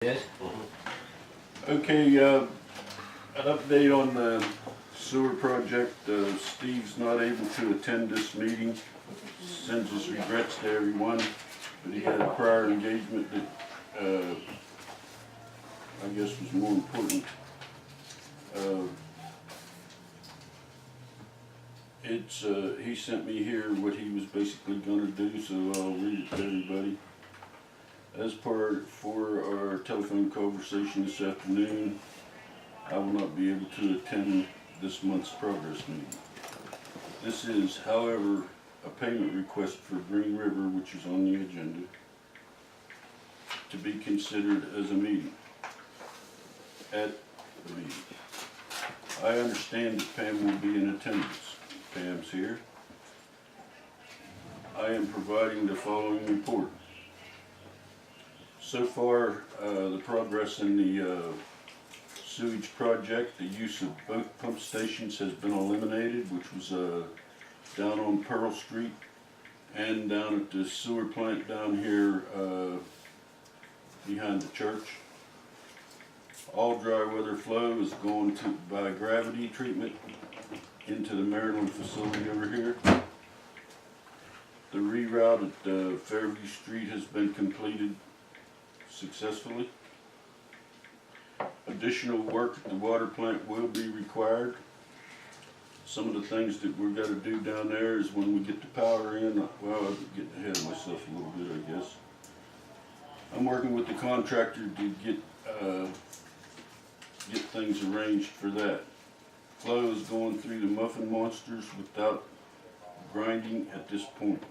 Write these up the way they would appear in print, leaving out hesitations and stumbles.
Yes. Okay, an update on the sewer project. Steve's not able to attend this meeting. Sends his regrets to everyone, but he had a prior engagement that I guess was more important. He sent me here what he was basically going to do, so I'll read it to everybody. As for our telephone conversation this afternoon, I will not be able to attend this month's progress meeting. This is, however, a payment request for Green River, which is on the agenda, to be considered as a meeting, at the meeting. I understand that Pam will be in attendance. Pam's here. I am providing the following report. So far, the progress in the sewage project, the use of both pump stations has been eliminated, which was down on Pearl Street and down at the sewer plant down here behind the church. All dry weather flow is going by gravity treatment into the Maryland facility over here. The reroute at Fairview Street has been completed successfully. Additional work at the water plant will be required. Some of the things that we've got to do down there is when we get the power in, well, I'm getting ahead of myself a little bit, I guess. I'm working with the contractor to get things arranged for that. Flow is going through the muffin monsters without grinding at this point.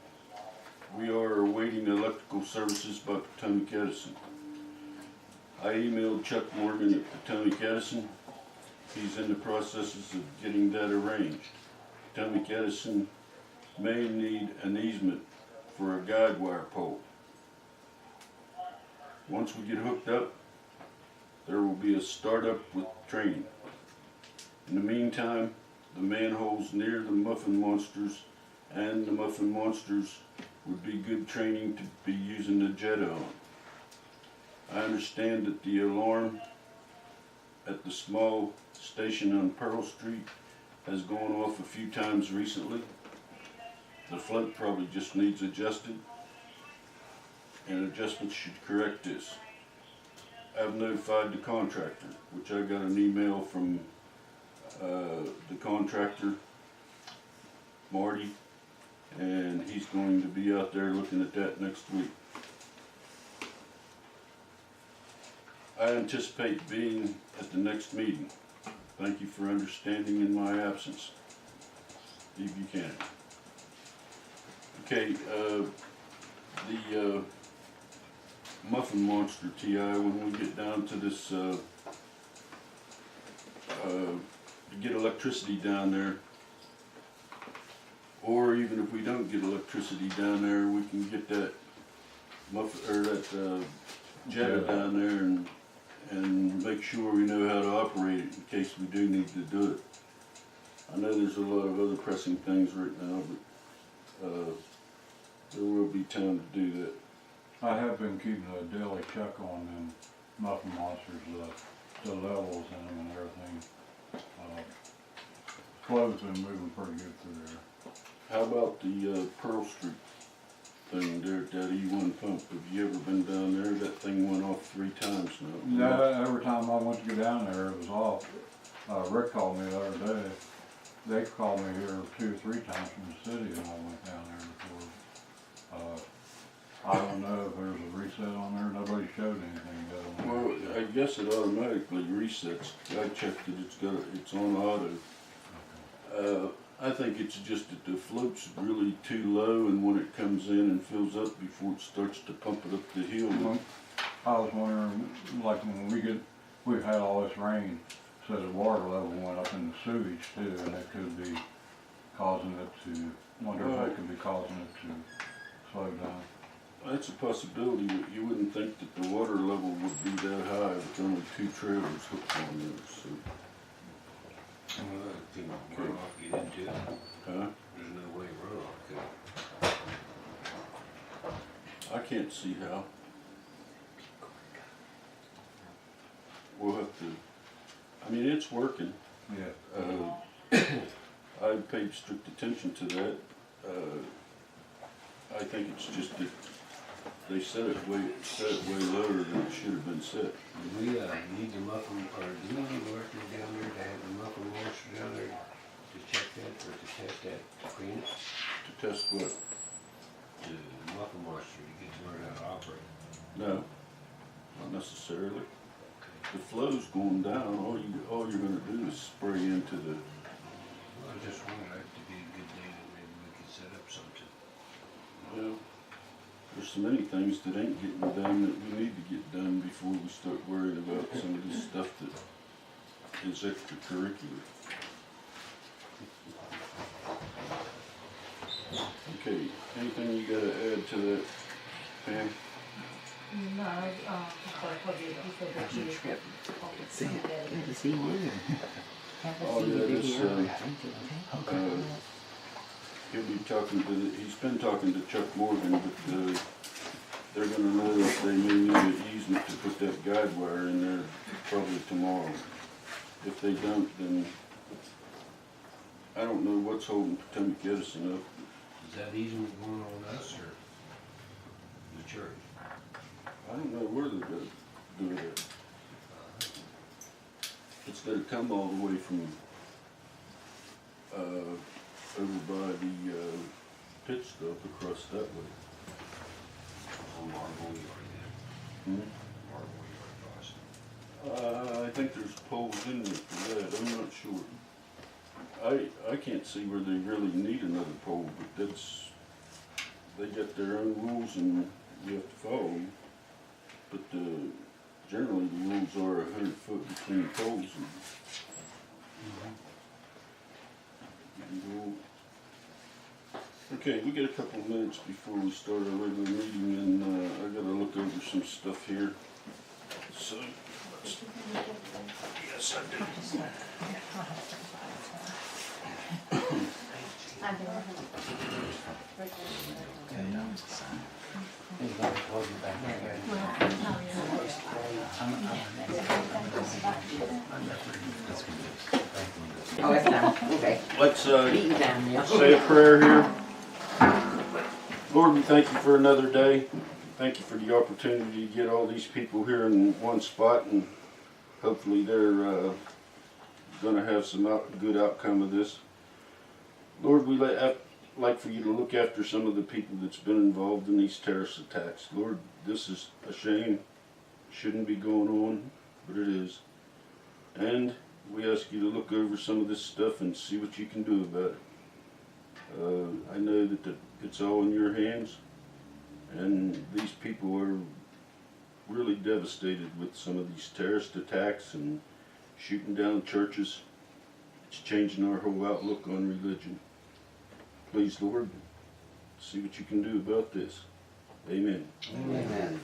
We are awaiting electrical services by Potomac Edison. I emailed Chuck Morgan at Potomac Edison. He's in the processes of getting that arranged. Potomac Edison may need an easement for a guide wire pole. Once we get hooked up, there will be a startup with training. In the meantime, the manholes near the muffin monsters and the muffin monsters would be good training to be using the jet on. I understand that the alarm at the small station on Pearl Street has gone off a few times recently. The float probably just needs adjusted, and adjustments should correct this. I've notified the contractor, which I got an email from the contractor, Marty, and he's going to be out there looking at that next week. I anticipate being at the next meeting. Thank you for understanding in my absence. Steve Buchanan. Okay, the muffin monster TI, when we get down to this, to get electricity down there, or even if we don't get electricity down there, we can get that jetta down there and make sure we know how to operate it in case we do need to do it. I know there's a lot of other pressing things right now, but there will be time to do that. I have been keeping a daily check on them muffin monsters, the levels in them and everything. Flow's been moving pretty good through there. How about the Pearl Street thing there at that E1 pump? Have you ever been down there? That thing went off 3 times now. Yeah, every time I went to go down there, it was off. Rick called me the other day. They called me here 2 or 3 times from the city and I went down there before. I don't know if there's a reset on there. Nobody showed anything yet. Well, I guess it automatically resets. I checked it. It's on auto. Okay. I think it's just that the float's really too low, and when it comes in and fills up before it starts to pump it up the hill. I was wondering, like when we've had all this rain, so the water level went up in the sewage too, and it could be causing it to, wonder if that could be causing it to slow down. That's a possibility, but you wouldn't think that the water level would be that high with only 2 trailers hooked on there. So. Runoff get into it. Huh? There's no way runoff could. I can't see how. I mean, it's working. Yeah. I paid strict attention to that. I think it's just that they set it way lower than it should have been set. Do we, need the muffin, or do we need workers down there to have the muffin washer down there to check that, or to test that, to clean it? To test what? The muffin washer to get to learn how to operate. No, not necessarily. The flow's going down. All you're gonna do is spray into the. Well, I just wondered, if it'd be a good day that maybe we could set up something. Well, there's so many things that ain't getting done that we need to get done before we start worrying about some of this stuff that is extracurricular. Okay, anything you gotta add to that, Pam? No, I thought I told you, he said that you. Good to see you. Oh, yeah, this, he'll be talking to, he's been talking to Chuck Morgan, but, they're gonna know if they may need an easement to put that guide wire in there probably tomorrow. If they don't, then I don't know what's holding Potomac Edison up. Is that easement going on us or the church? I don't know where they're gonna do it at. It's gonna come all the way from, over by the, pit stop across that way. On Marble Yard then? Marble Yard Boston. I think there's poles in there for that, I'm not sure. I can't see where they really need another pole, but that's, they got their own rules and we have to follow them. But, generally the rules are 100 foot between poles and okay, we got a couple of minutes before we start our regular meeting, and I gotta look over some stuff here. So, yes, I do. Oh, it's done, okay. Let's Meeting down there. say a prayer here. Lord, we thank you for another day. Thank you for the opportunity to get all these people here in one spot, and hopefully they're gonna have some good outcome of this. Lord, we like for you to look after some of the people that's been involved in these terrorist attacks. Lord, this is a shame. Shouldn't be going on, but it is. And we ask you to look over some of this stuff and see what you can do about it. I know that it's all in your hands, and these people are really devastated with some of these terrorist attacks and shooting down churches. It's changing our whole outlook on religion. Please, Lord, see what you can do about this. Amen. Amen.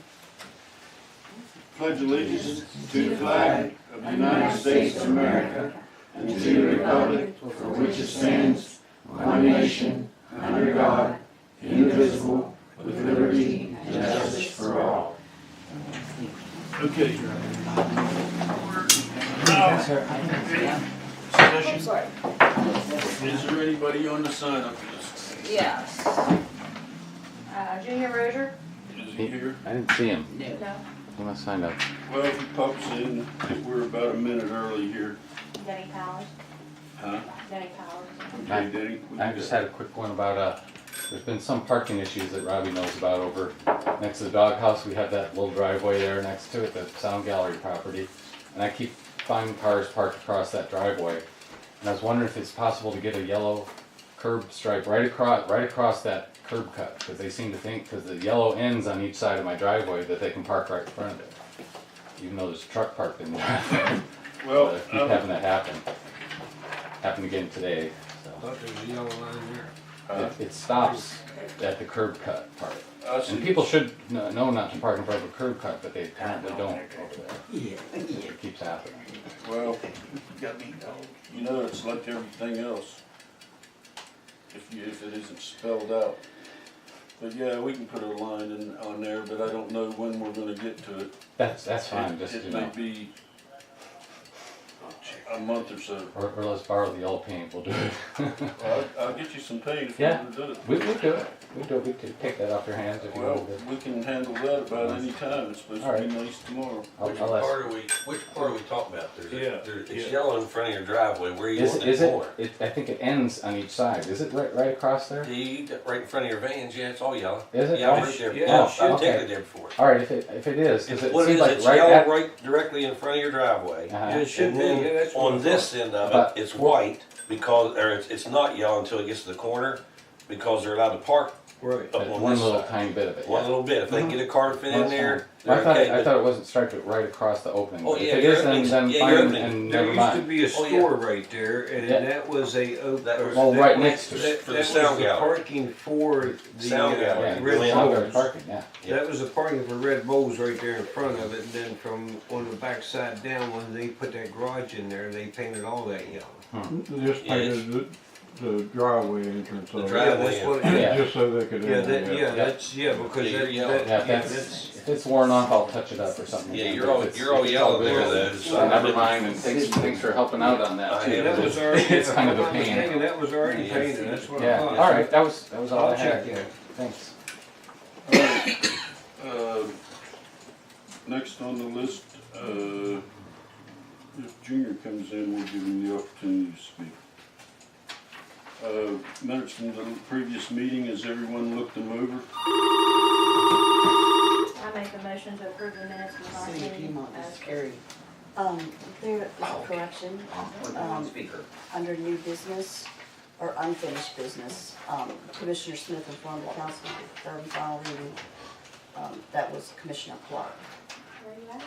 Pledge allegiance to the flag of the United States of America and to the republic for which it stands, one nation, under God, indivisible, with liberty and justice for all. Okay. Is there anybody on the sign up for this? Yes. Junior Rozier? Is he here? I didn't see him. No. He must signed up. Well, if he pops in, we're about a minute early here. Denny Powers? Huh? Denny Powers. Okay, Denny. I just had a quick one about, there's been some parking issues that Robbie knows about over next to the doghouse. We have that little driveway there next to it, the Sound Gallery property. And I keep finding cars parked across that driveway. And I was wondering if it's possible to get a yellow curb stripe right across that curb cut, because they seem to think, because the yellow ends on each side of my driveway, that they can park right in front of it, even though there's a truck parked in the driveway. Well, I keep having that happen. Happened again today. I thought there was a yellow line there. It stops at the curb cut part. I see. And people should know not to park in front of a curb cut, but they apparently don't over there. It keeps happening. Well, you know, it's like everything else. If it isn't spelled out. But yeah, we can put a line on there, but I don't know when we're gonna get to it. That's fine, just, It you may know. be, I'll check a month or so. Or let's borrow the old paint, we'll do it. I'll get you some paint if you Yeah. want to do it. We do it, we could take that off your hands if you Well, want to. we can handle that about any time. It's supposed to be nice tomorrow. Which I'll ask. part are we talking about? Yeah, It's yeah. yellow in front of your driveway, where you Is want it, it is it, more? I think it ends on each side, is it right across there? Right in front of your vans, yeah, it's all yellow. Is it? Yeah, Oh, I've been there, yeah, I've okay. taken it there before. Alright, if it is, cause it What it seems is, like it's right yellow at. right directly in front of your driveway. Uh-huh. Yeah, it should And be, then yeah, that's what I on this end of But- it, it's white because, or it's not yellow until it gets to the corner, because they're allowed to park Right. up on One this little side. tiny bit of it, One yeah. little bit, if they can get a car to fit Well, in that's there, fine. they're I thought, okay. I but- thought it wasn't striped right across the opening. Oh, If yeah, it your is, then opening's- yeah, your fine, opening. and There never used to mind. be a Oh, yeah. store right there, and Yeah. that was a, That was- Well, that right was- next to it. that- For the that was sound the gallery. parking for the Sound gallery. Yeah, Red Red it's Bull. not very Bulls. parking, yeah. That was the parking for Red Bulls right there in front of it, and then from on the back side down, when they put that garage in there, they painted all that yellow. Just painted the driveway entrance The of it. driveway. That's what, Yeah. Just so they could. yeah, enter that, it. yeah, that's, yeah, because Yeah, that, you're that, Yeah, yeah, if it's worn off, I'll touch it up or something. Yeah, again, you're but all- if it's- you're all if it's yellow good, there, though, so so- never mind, and thanks for helping out on that I too. am. that was already, It's kind of if a I'm not pain. mistaken, that was already Yeah. painted, that's what I Yeah, thought. alright, that was all I I'll had. check it. Thanks. Alright, next on the list, if Junior comes in, we'll give him the opportunity to speak. Minutes from the previous meeting, has everyone looked them over? I make a motion to approve the minutes from last City of meeting. Piedmont is as- scary. There is a correction, Speaker. under new business or unfinished business. Commissioner Smith informed the council of the third and final reading. That was Commissioner Clark, Where you at?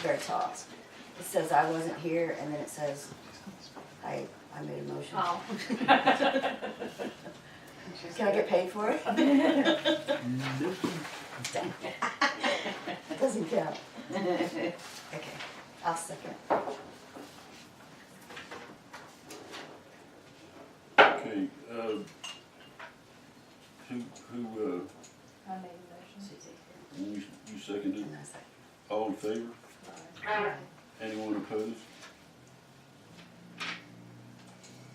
very top. It says I wasn't here, and then it says I made a motion. Oh. Can I get paid for it? Doesn't count. Okay, I'll second. Okay, who, I made a motion. you seconded? And I second. All in favor? Anyone opposed?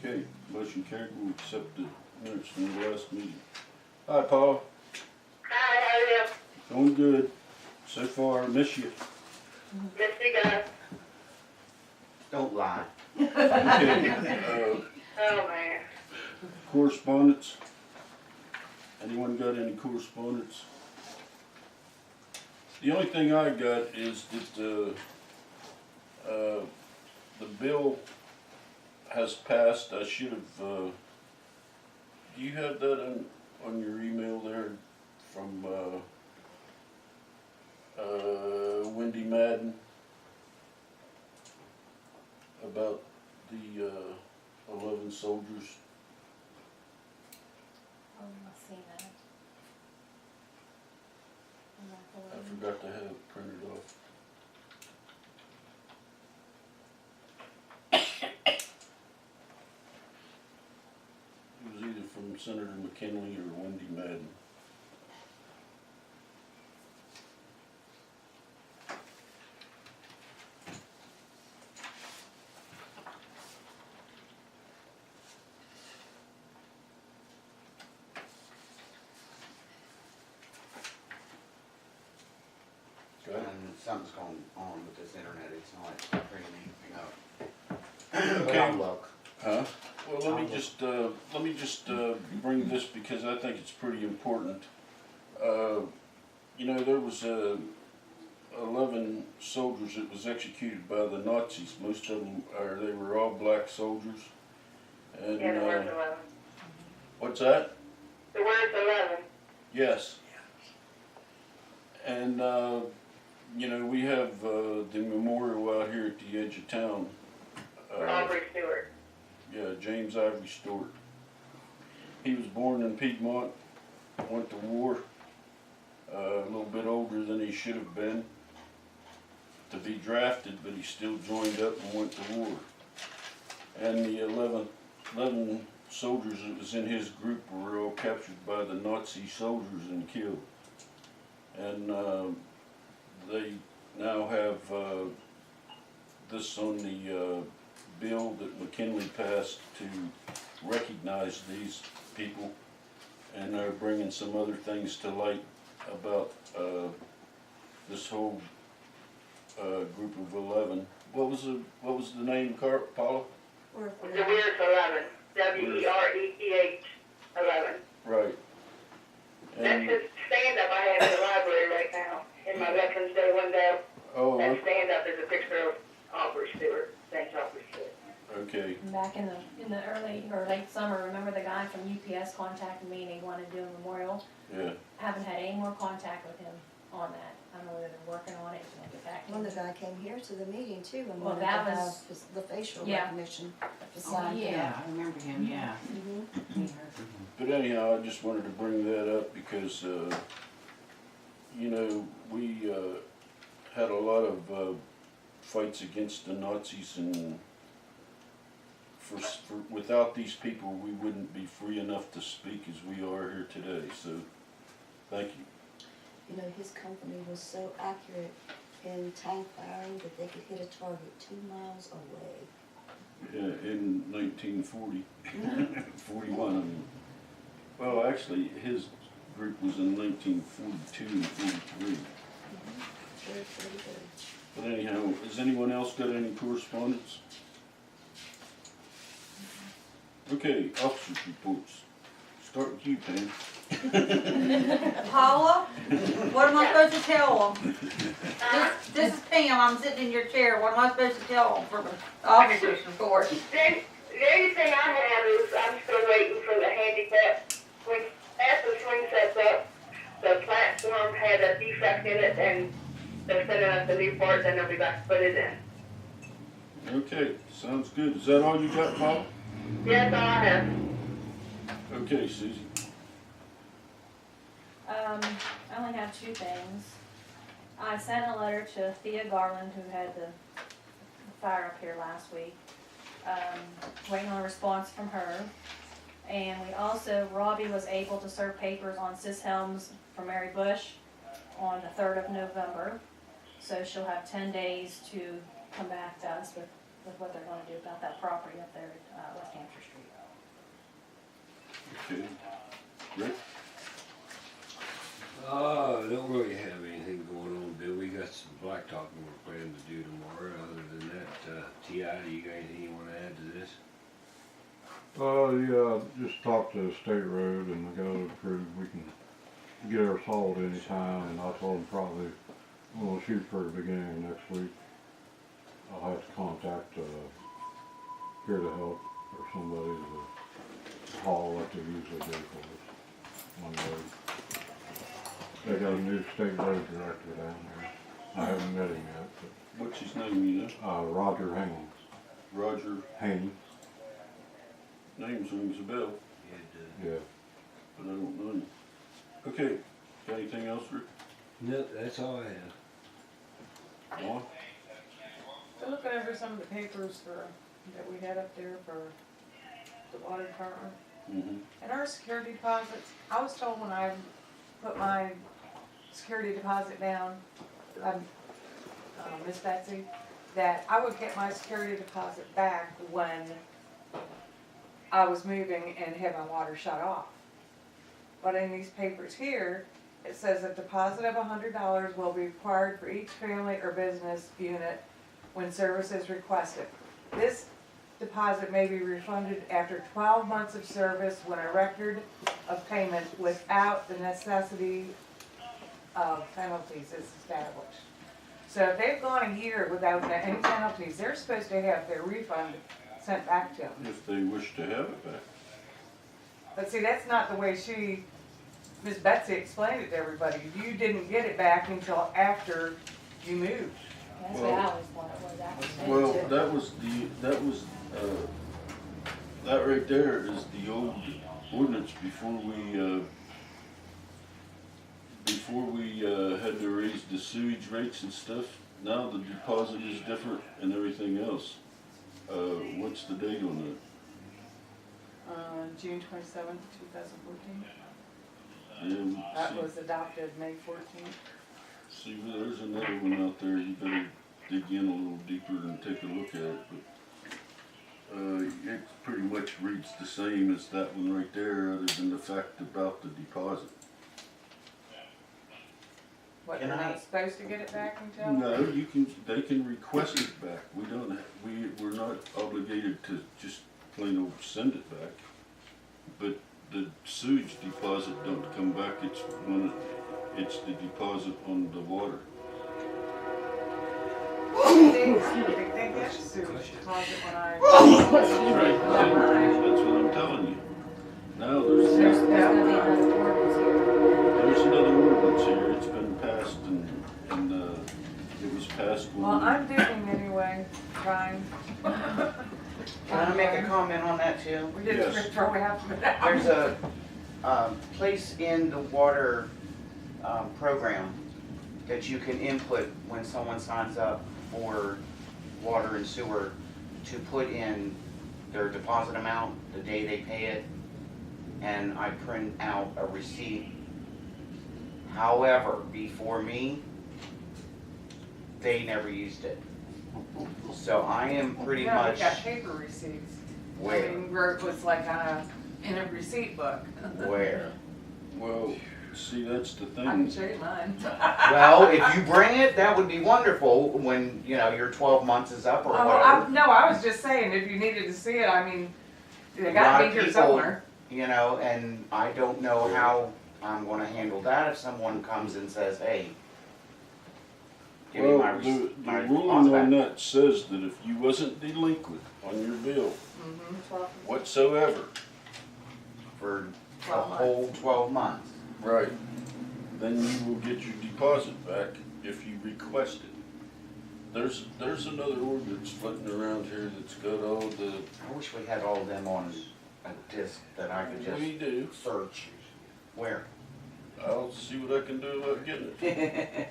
Okay, motion carried, we'll accept the minutes from the last meeting. Hi, Paul. Hi, how are you? Doing good. So far, miss you. Miss you guys. Don't lie. Okay, Oh, man. correspondence? Anyone got any correspondence? The only thing I got is that, the bill has passed. I should have, do you have that on your email there from, Wendy Madden? About the, 11 soldiers? I've seen that. I forgot to have it printed off. It was either from Senator McKinley or Wendy Madden. Okay. And something's going on with this internet, it's not bringing anything up. But Okay. I'll look. Huh? Well, let me just bring this because I think it's pretty important. You know, there was 11 soldiers that was executed by the Nazis. Most of them they were all black soldiers. And Yeah, the word's 11. what's that? The word's 11. Yes. And you know, we have the memorial out here at the edge of town. For Aubrey Stewart. Yeah, James Ivory Stewart. He was born in Piedmont, went to war, a little bit older than he should have been to be drafted, but he still joined up and went to war. And the 11 soldiers that was in his group were all captured by the Nazi soldiers and killed. And they now have this on the bill that McKinley passed to recognize these people, and they're bringing some other things to light about this whole group of 11. What was the name, Paula? We're- The Weir's 11, WEREEH 11. Right. That's And, his stand-up I have in the library right now, in my Veterans Day window. oh, That stand-up is a picture of Aubrey Stewart, St. Aubrey Stewart. okay. Back in the early or late summer, remember the guy from UPS contacted me and he wanted to do a memorial? Yeah. Haven't had any more contact with him on that. I don't know whether they're working on it, so I'll get back to Well, him. the guy came here to the meeting too and Well, wanted to that have was- the facial yeah. recognition Oh, beside him. yeah, I remember him, yeah. Mhm. But anyhow, I just wanted to bring that up because, you know, we had a lot of fights against the Nazis, and without these people, we wouldn't be free enough to speak as we are here today. So, thank you. You know, his company was so accurate in tank firing that they could hit a target 2 miles away. Yeah, in 1940, 41. I mean. Well, actually, his group was in 1942 and 43. Very, very good. But anyhow, has anyone else got any correspondence? Okay, officers' reports. Start with you, Pam. Paula, what am I supposed to tell them? This is Pam, I'm sitting in your chair, what am I supposed to tell them for the officer's report? The only thing I have is I'm still waiting for the handicap swing. After the swing sets up, the platform had a defect in it, and they're sending us the new parts, and they'll be back to put it in. Okay, sounds good. Is that all you got, Paul? Yes, all I have. Okay, Susie. I only have two things. I sent a letter to Thea Garland, who had the fire up here last week. Waiting on a response from her. And we also, Robbie was able to serve papers on Sis Helms for Mary Bush on the 3rd of November. So she'll have 10 days to come back to us with what they're gonna do about that property up there at West Hampshire Street. Okay. Rick? Don't really have anything going on, Bill. We got some blacktopping we're planning to do tomorrow. Other than that, T.I., do you got anything you wanna add to this? Yeah, just talked to State Road and I got it approved. We can get our salt anytime, and I told them probably we'll shoot for the beginning of next week. I'll have to contact Here to Help or somebody to haul like they usually do for us on the road. They got a new state road director down there. I haven't met him yet, What's his name, you know? but Roger Haynes. Roger. Haynes, Names rings a bell, yeah. but I don't know him. Okay, got anything else, Rick? No, that's all I have. Dawn? So looking over some of the papers that we had up there for the water department. Mm-hmm. And our security deposits, I was told when I put my security deposit down, Miss Betsy, that I would get my security deposit back when I was moving and had my water shut off. But in these papers here, it says a deposit of $100 will be required for each family or business unit when service is requested. This deposit may be refunded after 12 months of service when a record of payment without the necessity of penalties is established. So if they've gone a year without any penalties, they're supposed to have their refund sent back to them. If they wish to have it back. But see, that's not the way Miss Betsy explained it to everybody. You didn't get it back until after you moved. That's what I always thought it was. Well, that right there is the old ordinance before we had to raise the sewage rates and stuff. Now the deposit is different and everything else. What's the date on June 27th, 2014. that? And That was adopted May 14th. see, there's another one out there. You better dig in a little deeper and take a look at it. But It pretty much reads the same as that one right there, other than the fact about the deposit. What, Can they're I- not supposed to get it back until? No, they can request it back. We're not obligated to just plain old send it back. But the sewage deposit don't come back, it's the deposit on the water. They get sewage deposit when I. That's right, that's what I'm telling you. Now there's There's gonna be another ordinance here. another ordinance here, it's been passed and it was passed when. Well, I'm digging anyway, Brian. Can I make a comment on that too? We didn't Yes. throw half of it out. There's a place in the water program that you can input when someone signs up for water and sewer to put in their deposit amount, the day they pay it, and I print out a receipt. However, before me, they never used it. So I am pretty Yeah, much we got paper receipts. I where, mean, where it was like in a receipt book. where. Well, see, that's the I can thing. show you mine. Well, if you bring it, that would be wonderful when, you know, your 12 months is up or Oh, whatever. no, I was just saying, if you needed to see it, I mean, they A lot gotta of be here people- somewhere. You know, and I don't know how I'm gonna handle that if someone comes and says, hey, give me my, Well, my the deposit ruling on back. that says that if you wasn't delinquent on your bill whatsoever, For a 12 whole 12 months. right, then you will get your deposit back if you request it. There's another ordinance floating around here that's got all the, I wish we had all of them on a disc that I could we just do. search. Where? I'll see what I can do about getting it.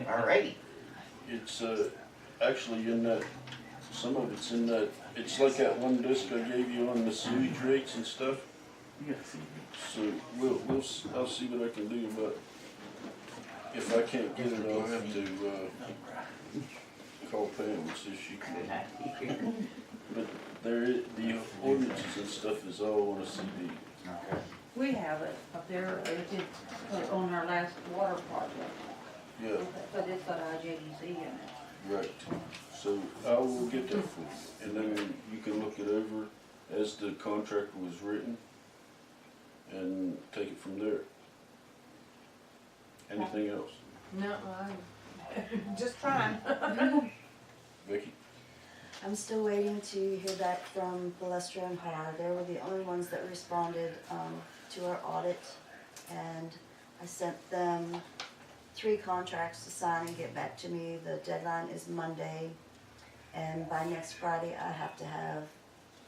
Alrighty. It's actually in that, some of it's in that, it's like that one disc I gave you on the sewage rates and stuff. So I'll see what I can do, but if I can't get it, I'll have to call Pam and see if she can. But the ordinances and stuff is all on a CD. Okay. We have it up there, it did, on our last water project, Yeah, but it's got IJDC in it. right. So I will get that for you, and then you can look it over as the contract was written and take it from there. Anything else? No, I'm just trying. Vicky? I'm still waiting to hear back from Balestra and Har. They were the only ones that responded to our audit, and I sent them 3 contracts to sign and get back to me. The deadline is Monday, and by next Friday I have to have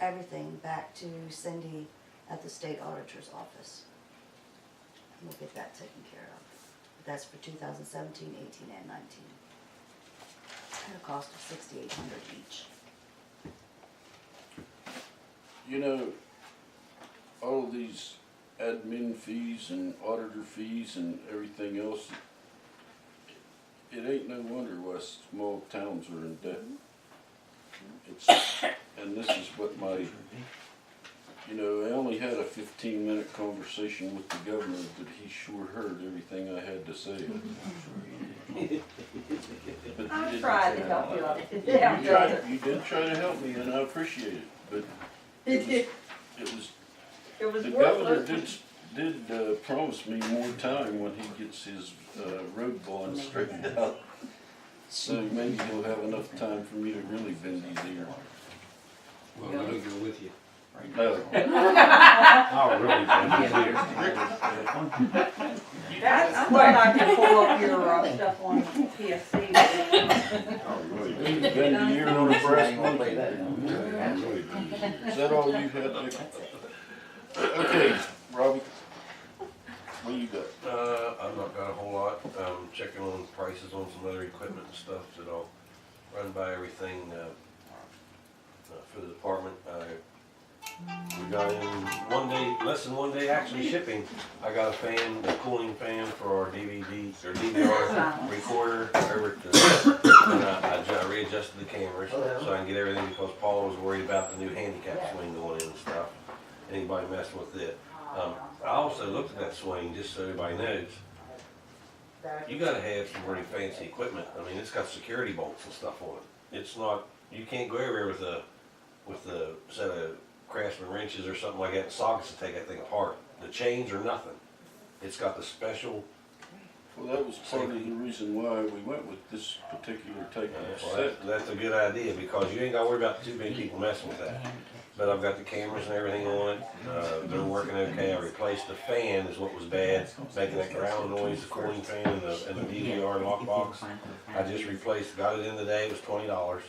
everything back to Cindy at the state auditor's office. We'll get that taken care of. That's for 2017, 18, and 19. At a cost of $6,800 each. You know, all of these admin fees and auditor fees and everything else, it ain't no wonder why small towns are in debt. And this is what I only had a 15-minute conversation with the governor, but he sure heard everything I had to say. But I tried to help you out. Yeah. you did try to help me, and I appreciate it, but It was the governor worthless. did promise me more time when he gets his road bond straightened out. So maybe he'll have enough time for me to really bend his ear. Well, I'm gonna go with you. No, I'll really bend his ear. I thought I could pull up your stuff on PSC. bend the ear on a brass monkey. I'll really bend his ear. Is that all you had, Vic? Okay, Robbie, what you got? I've not got a whole lot, checking on prices on some other equipment and stuff, that I'll run by everything, for the department. I We got in one day, less than one day actually shipping. I got a fan, a cooling fan for our DVD or DVR recorder over at the, and I readjusted the cameras so I can get everything because Paul was worried about the new handicap swing going in and stuff. Anybody messing with it. I also looked at that swing just so everybody knows. You gotta have some really fancy equipment. I mean, it's got security bolts and stuff on it. It's not, you can't go everywhere with a set of Craftsman wrenches or something like that and sockets to take that thing apart. The chains are nothing. It's got the special. Well, that was part of the reason why we went with this particular type of set. That's a good idea because you ain't gotta worry about too many people messing with that. But I've got the cameras and everything on it. They're working okay. I replaced the fan is what was bad, making that ground noise, the cooling fan and the DVR lockbox. I just replaced, got it in today, it was $20.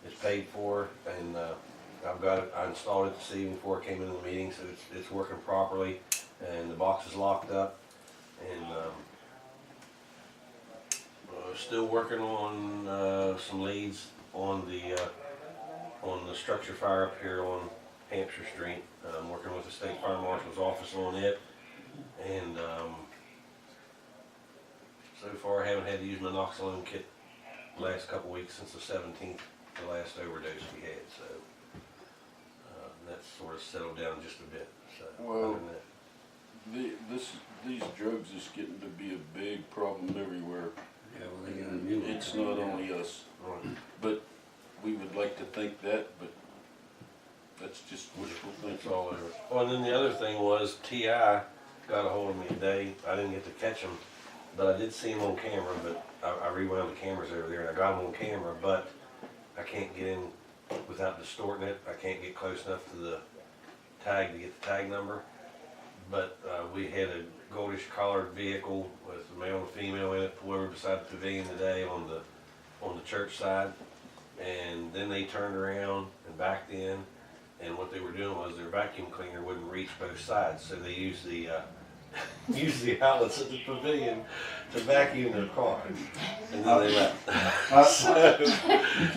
It's paid for, and I've got it, I installed it this evening before I came into the meeting, so it's working properly, and the box is locked up, and still working on some leads on the structure fire up here on Hampshire Street. I'm working with the State Fire Marshal's office on it, and so far I haven't had to use my Noxolone kit the last couple weeks since the 17th, the last overdose we had, so that's sort of settled down just a bit. So, Well, other than that. these drugs is getting to be a big problem everywhere. Yeah, well, they got a new one. It's not only us, Right. but we would like to think that, but that's just wishful It's thinking. all over. Oh, and then the other thing was T.I. got a hold of me today. I didn't get to catch him, but I did see him on camera, but I rewound the cameras over there and I got him on camera, but I can't get in without distorting it. I can't get close enough to the tag to get the tag number. But we had a goldish collared vehicle with a male and female in it pull over beside the pavilion today on the church side. And then they turned around and backed in, and what they were doing was their vacuum cleaner wouldn't reach both sides, so they used the outlets at the pavilion to vacuum their car, and then they left.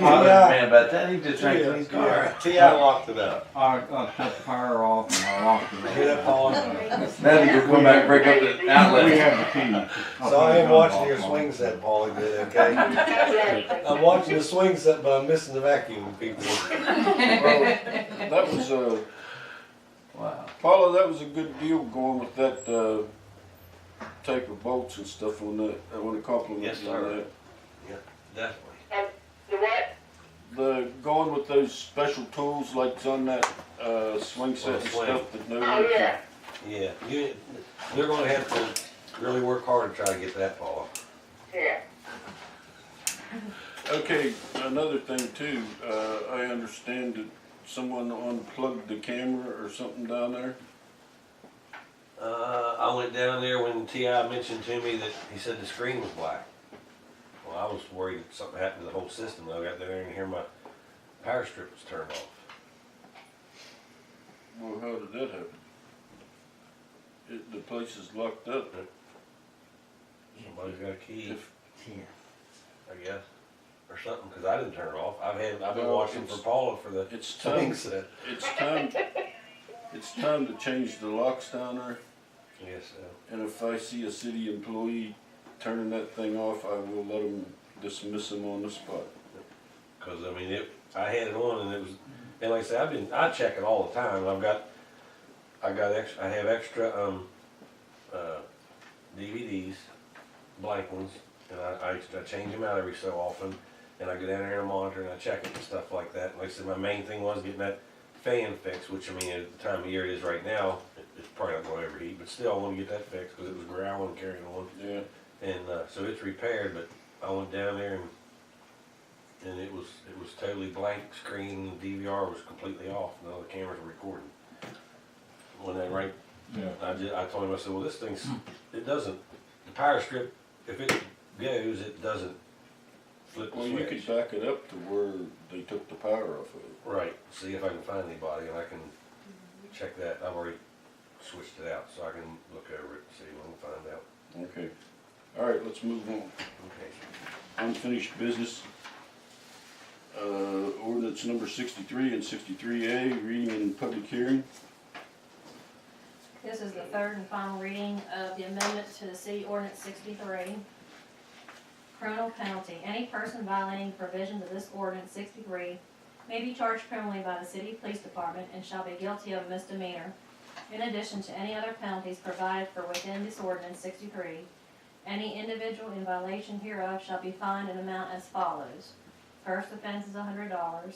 Man, by the time he just drank his car. T.I. locked it up. I shut the fire off and I locked it. Hear that, Paul? Now he can come back and break up the We outlet. have the key. So I am watching your swing set, Paulie, okay? I'm watching the swing set, but I'm missing the vacuum people. Well, that was Wow. Paula, that was a good deal going with that type of bolts and stuff on that. I want to compliment Yes, you on sir. that. Yeah, definitely. The what? The going with those special tools like on that swing set and swing. stuff that no Oh, one yeah. Yeah, they're gonna have to really work hard to try to get that, Paula. Yeah. Okay, another thing too, I understand that someone unplugged the camera or something down there. I went down there when T.I. mentioned to me that he said the screen was black. Well, I was worried something happened to the whole system. I got there and hear my power strip was turned off. Well, how did that happen? The place is locked up. Somebody's got a key, If- I guess, or something, because I didn't turn it off. I've been Well, watching for Paula for the It's swing time. set. It's time to change the locks down there. Yes, And if I see a city employee turning that thing off, I will let them dismiss him on the spot. because I mean, I had it on and it was, and like I said, I check it all the time. I have extra DVDs, blank ones, and I change them out every so often. And I go down there and monitor and I check it and stuff like that. And like I said, my main thing was getting that fan fixed, which I mean, at the time of year it is right now, it's probably not going to overheat, but still I want to get that fixed because it was growling, carrying on. Yeah. And so it's repaired, but I went down there and it was totally blank screen. DVR was completely off. None of the cameras were recording. When they Yeah. I told him, I said, well, this thing's, it doesn't, the power strip, if it goes, it doesn't flip the Well, switch. you could back it up to where they took the power off of it. Right, see if I can find anybody and I can check that. I've already switched it out, so I can look over it and see if I can find out. Okay. All right, let's move on. Okay. Unfinished business. Ordinance ordinance number 63 and 63A, reading and public hearing. This is the third and final reading of the amendment to the city ordinance 63. Criminal penalty. Any person violating provisions of this ordinance 63 may be charged criminally by the city police department and shall be guilty of misdemeanor. In addition to any other penalties provided for within this ordinance 63, any individual in violation hereof shall be fined an amount as follows. First offense is $100.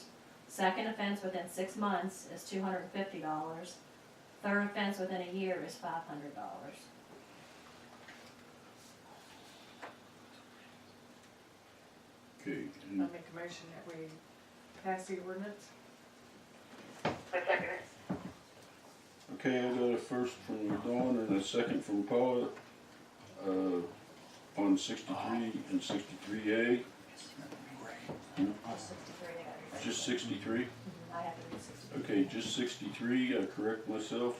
Second offense within 6 months is $250. Third offense within a year is $500. Okay, I make a motion that we pass the ordinance. I second it. okay, I got a first from Dawn and a second from Paula, on 63 and 63A. Oh, 63, I gotta read. Just 63? I have to read 63. Okay, just 63, I correct myself.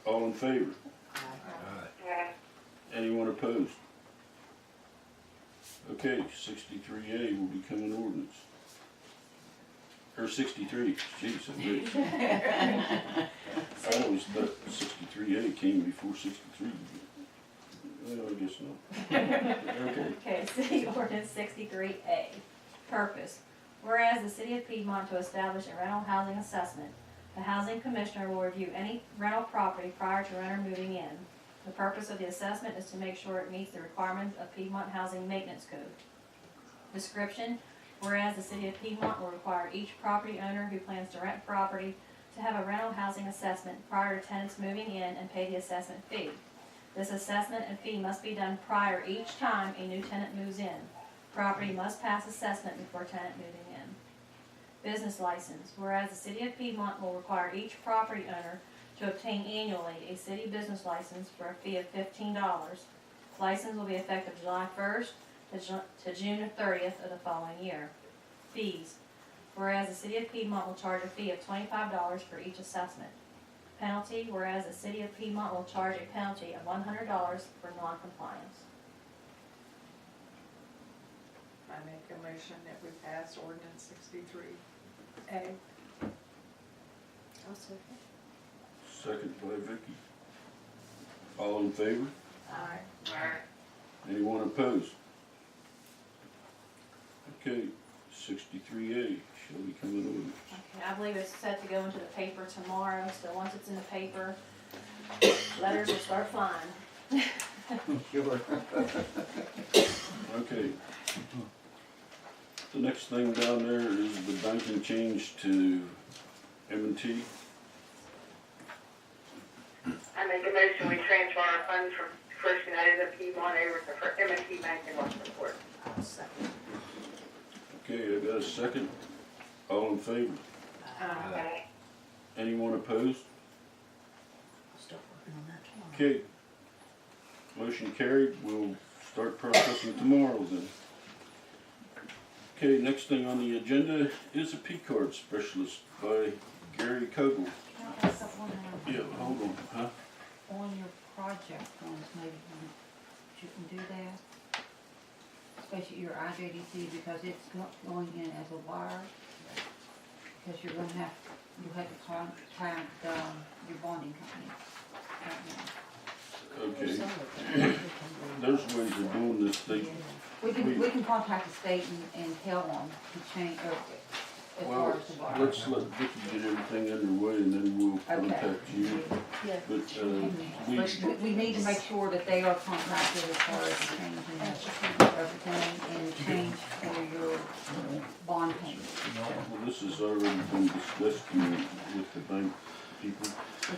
All in favor? Anyone opposed? Okay, 63A will become an ordinance. Or 63, jeez, I wish. I always thought 63A came before 63. Well, I guess not. Okay. Okay, city ordinance 63A. Purpose. Whereas the city of Piedmont to establish a rental housing assessment, the housing commissioner will review any rental property prior to renter moving in. The purpose of the assessment is to make sure it meets the requirements of Piedmont Housing Maintenance Code. Description. Whereas the city of Piedmont will require each property owner who plans to rent property to have a rental housing assessment prior to tenants moving in and pay the assessment fee. This assessment and fee must be done prior each time a new tenant moves in. Property must pass assessment before tenant moving in. Business license. Whereas the city of Piedmont will require each property owner to obtain annually a city business license for a fee of $15. License will be effective July 1st to June 30th of the following year. Fees. Whereas the city of Piedmont will charge a fee of $25 for each assessment. Penalty. Whereas the city of Piedmont will charge a penalty of $100 for non-compliance. I make a motion that we pass ordinance 63A. I'll second. Second by Vicky. All in favor? Aye. Anyone opposed? Okay, 63A shall become an ordinance. Okay, I believe it's set to go into the paper tomorrow, so once it's in the paper, letters will start flying. Sure. Okay. The next thing down there is the banking change to M&T. I make a motion, we transfer our funds from First United of Piedmont over to M&T Bank in Westernport. I'll second. Okay, I got a second. All in favor? Aye. Anyone opposed? I'll start working on that tomorrow. Okay. Motion carried. We'll start processing tomorrow then. Okay, next thing on the agenda is a P-card specialist by Gary Fogel. Can I ask something Yeah, hold on, huh? on your project ones, maybe you can do that? Especially your IJDC, because it's not going in as a wire. Because you have to contact, your bonding company. Okay. There's ways of doing this thing. We can contact the state and tell them to change, or as far Well, as the wire. let's let Vicky get everything underway and then we'll contact you. Yeah. But, We need to make sure that they are contacted as far as changing everything and change for your bond payment. well, this has already been discussed with the bank people,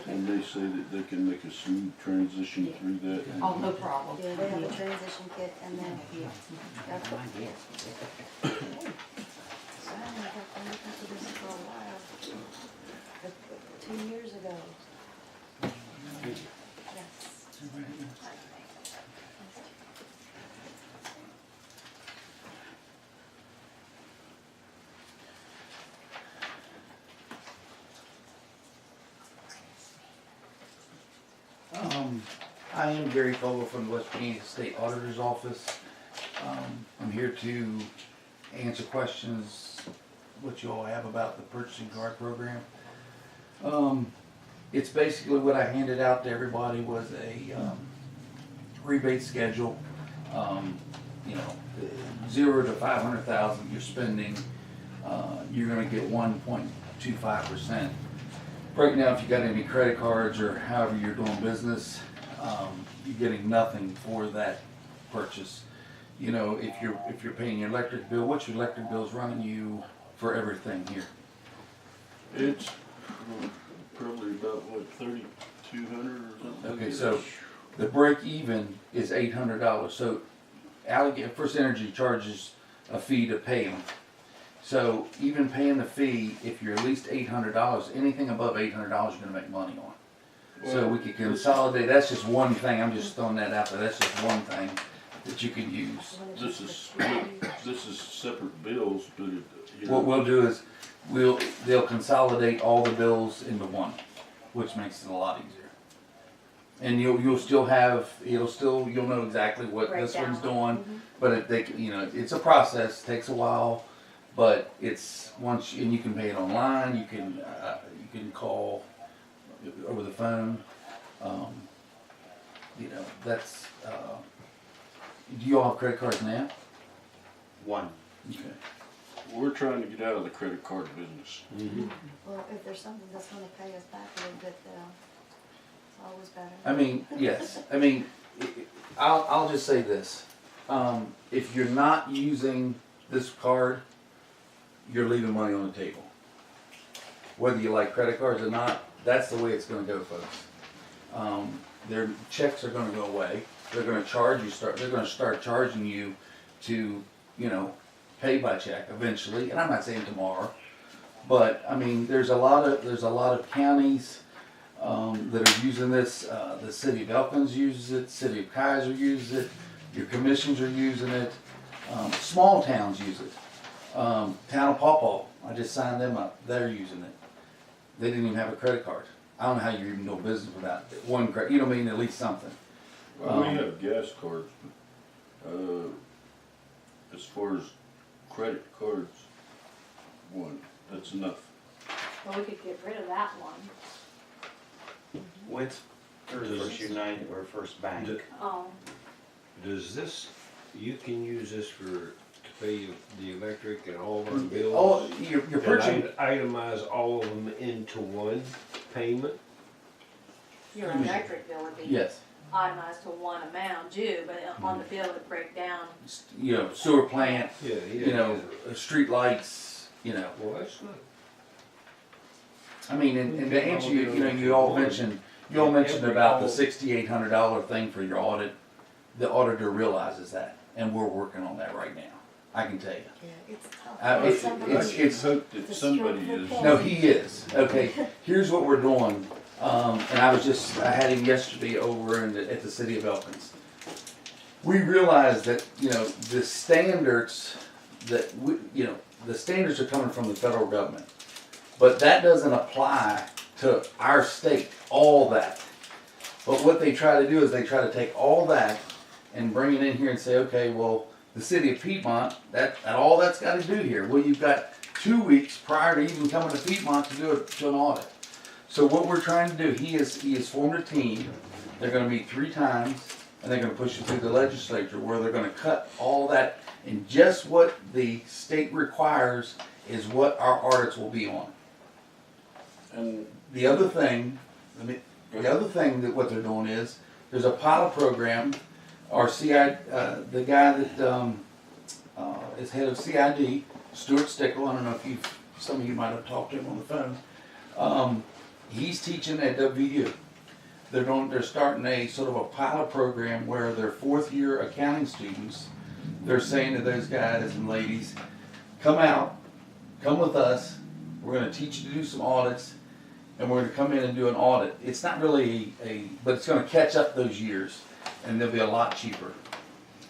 and they say that they can make a smooth transition through that. Oh, no problem. Yeah, they have a transition kit and then. So I have to look into this for a while. 2 years ago. Yes. I am Gary Fogel from the West Virginia State Auditor's Office. I'm here to answer questions, what you all have about the purchasing card program. It's basically what I handed out to everybody was a rebate schedule. You know, 0 to 500,000 you're spending, you're gonna get 1.25%. Right now, if you got any credit cards or however you're doing business, you're getting nothing for that purchase. You know, if you're paying your electric bill, what's your electric bill's running you for everything here? It's probably about what, 3,200 or something. Okay, so the break even is $800. So First Energy charges a fee to pay them. So even paying the fee, if you're at least $800, anything above $800 you're gonna make money on. So we could consolidate, that's just one thing, I'm just throwing that out there, that's just one thing that you could use. This is split, this is separate bills, but it, you know. What we'll do is, they'll consolidate all the bills into one, which makes it a lot easier. And you'll still have, you'll know exactly what this one's doing, but it's a process, takes a while, but it's and you can pay it online, you can call over the phone, that's, do you all have credit cards now? One. Okay. We're trying to get out of the credit card business. Well, if there's something that's gonna pay us back a little bit, it's always better. I mean, yes, I'll just say this, if you're not using this card, you're leaving money on the table. Whether you like credit cards or not, that's the way it's gonna go, folks. Their checks are gonna go away, they're gonna they're gonna start charging you to, pay by check eventually, and I'm not saying tomorrow, but I mean, there's a lot of counties that are using this. The city of Elkins uses it, city of Kaiser uses it, your commissions are using it, small towns use it. Town of Pawpaw, I just signed them up, they're using it. They didn't even have a credit card. I don't know how you're even doing business without one credit, at least something. Well, we have gas cards, but, as far as credit cards, one, that's enough. Well, we could get rid of that one. What's First United or First Bank? Oh, You can use this to pay the electric and all of our bills? Oh, you're purchasing. And itemize all of them into one payment? your electric bill would be Yes. itemized to one amount due, but on the bill it break down. Sewer plant, Yeah. street lights, Well, that's not. I mean, and to answer you all mentioned about the $6,800 thing for your audit. The auditor realizes that, and we're working on that right now. I can tell you. Yeah, it's tough. It's Hope that somebody is. no, he is. Okay, here's what we're doing. And I had him yesterday over at the city of Elkins. We realized that, the standards the standards are coming from the federal government. But that doesn't apply to our state, all that. But what they try to do is they try to take all that and bring it in here and say, okay, well, the city of Piedmont, all that's got to do here. Well, you've got 2 weeks prior to even coming to Piedmont to do an audit. So what we're trying to do, he has formed a team. They're going to meet 3 times, and they're going to push it through the legislature where they're going to cut all that. And just what the state requires is what our audits will be on. And The other thing that what they're doing is, there's a pilot program. Our the guy that is head of CID, Stuart Stickle, I don't know if some of you might have talked to him on the phone. He's teaching at WU. They're starting a sort of a pilot program where their 4th year accounting students, they're saying to those guys and ladies, come with us, we're gonna teach you to do some audits, and we're gonna come in and do an audit. It's not really but it's gonna catch up those years, and they'll be a lot cheaper.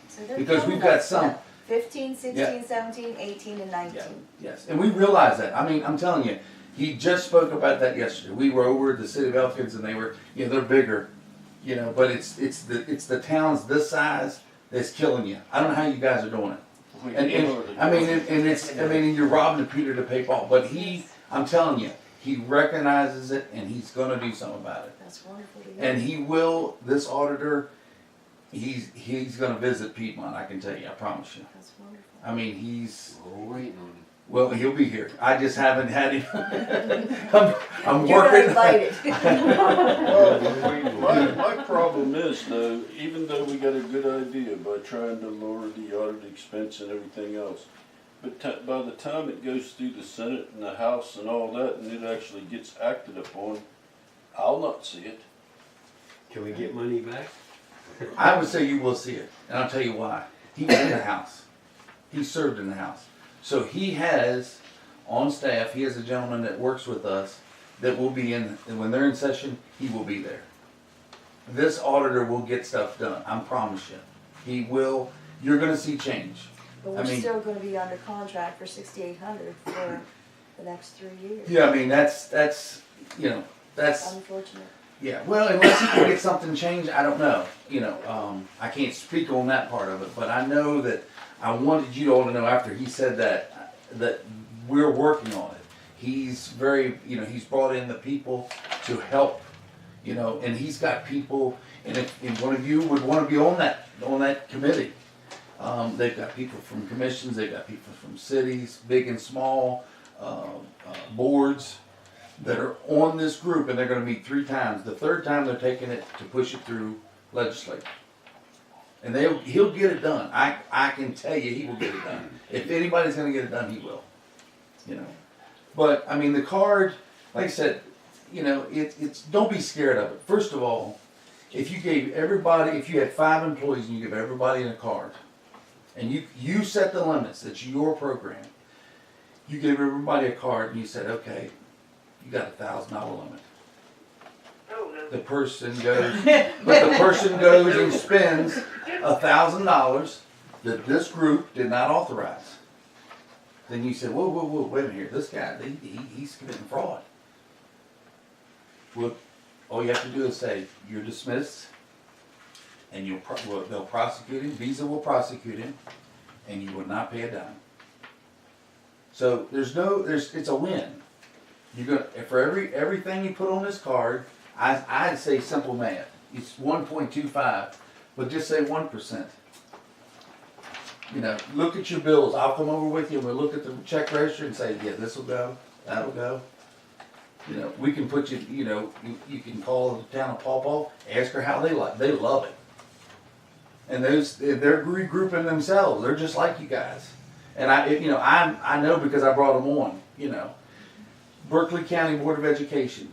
So they're Because coming we've got up, some. 15, 16, Yeah. 17, 18, and 19. Yeah, yes, and we realize that. I mean, I'm telling you, he just spoke about that yesterday. We were over at the city of Elkins, and they were, they're bigger, but it's the towns this size that's killing you. I don't know how you guys are doing it. I mean, and it's, I mean, you're robbing Peter to pay Paul, but I'm telling you, he recognizes it and he's gonna do something about it. That's wonderful to hear. And he will, this auditor, he's gonna visit Piedmont, I can tell you, I promise you. That's wonderful. I mean, he's, We're waiting on him. well, he'll be here. I just haven't had him. I'm You're working. invited. My problem is though, even though we got a good idea by trying to lower the audit expense and everything else, but by the time it goes through the Senate and the House and all that, and it actually gets acted upon, I'll not see it. Can we get money back? I would say you will see it, and I'll tell you why. He was in the House. He served in the House. So he has, on staff, he has a gentleman that works with us that will be in, and when they're in session, he will be there. This auditor will get stuff done, I promise you. He will, you're gonna see change. But I we're mean- still gonna be under contract for 6,800 for the next 3 years. Yeah, I mean, that's, you know, that's, Unfortunate. yeah, well, unless he can get something changed, I don't know. You know, I can't speak on that part of it, but I know that I wanted you all to know after he said that we're working on it. He's very, you know, he's brought in the people to help, you know, and he's got people, and if one of you would want to be on that committee, they've got people from commissions, they've got people from cities, big and small, boards that are on this group, and they're gonna meet 3 times. The 3rd time, they're taking it to push it through legislature. And he'll get it done. I can tell you, he will get it done. If anybody's gonna get it done, he will. You know, but I mean, the card, like I said, you know, it's don't be scared of it. First of all, if you gave everybody, if you had 5 employees and you give everybody a card, and you set the limits, it's your program. You gave everybody a card and you said, okay, you got a $1,000 limit. Oh, no. The person goes, but the person goes and spends $1,000 that this group did not authorize. Then you said, whoa, wait a minute here, this guy, he's committing fraud. Well, all you have to do is say, you're dismissed, and they'll prosecute him, Visa will prosecute him, and you will not pay a dime. So it's a win. You're gonna, for everything you put on this card, I'd say simple math. It's 1.25, but just say 1%. You know, look at your bills. I'll come over with you and we'll look at the check register and say, yeah, this will go, that'll go. You know, we can put you, you know, you can call the town of Paw Paw, ask her how they love it. And they're regrouping themselves. They're just like you guys. And I know because I brought them on, you know. Berkeley County Board of Education.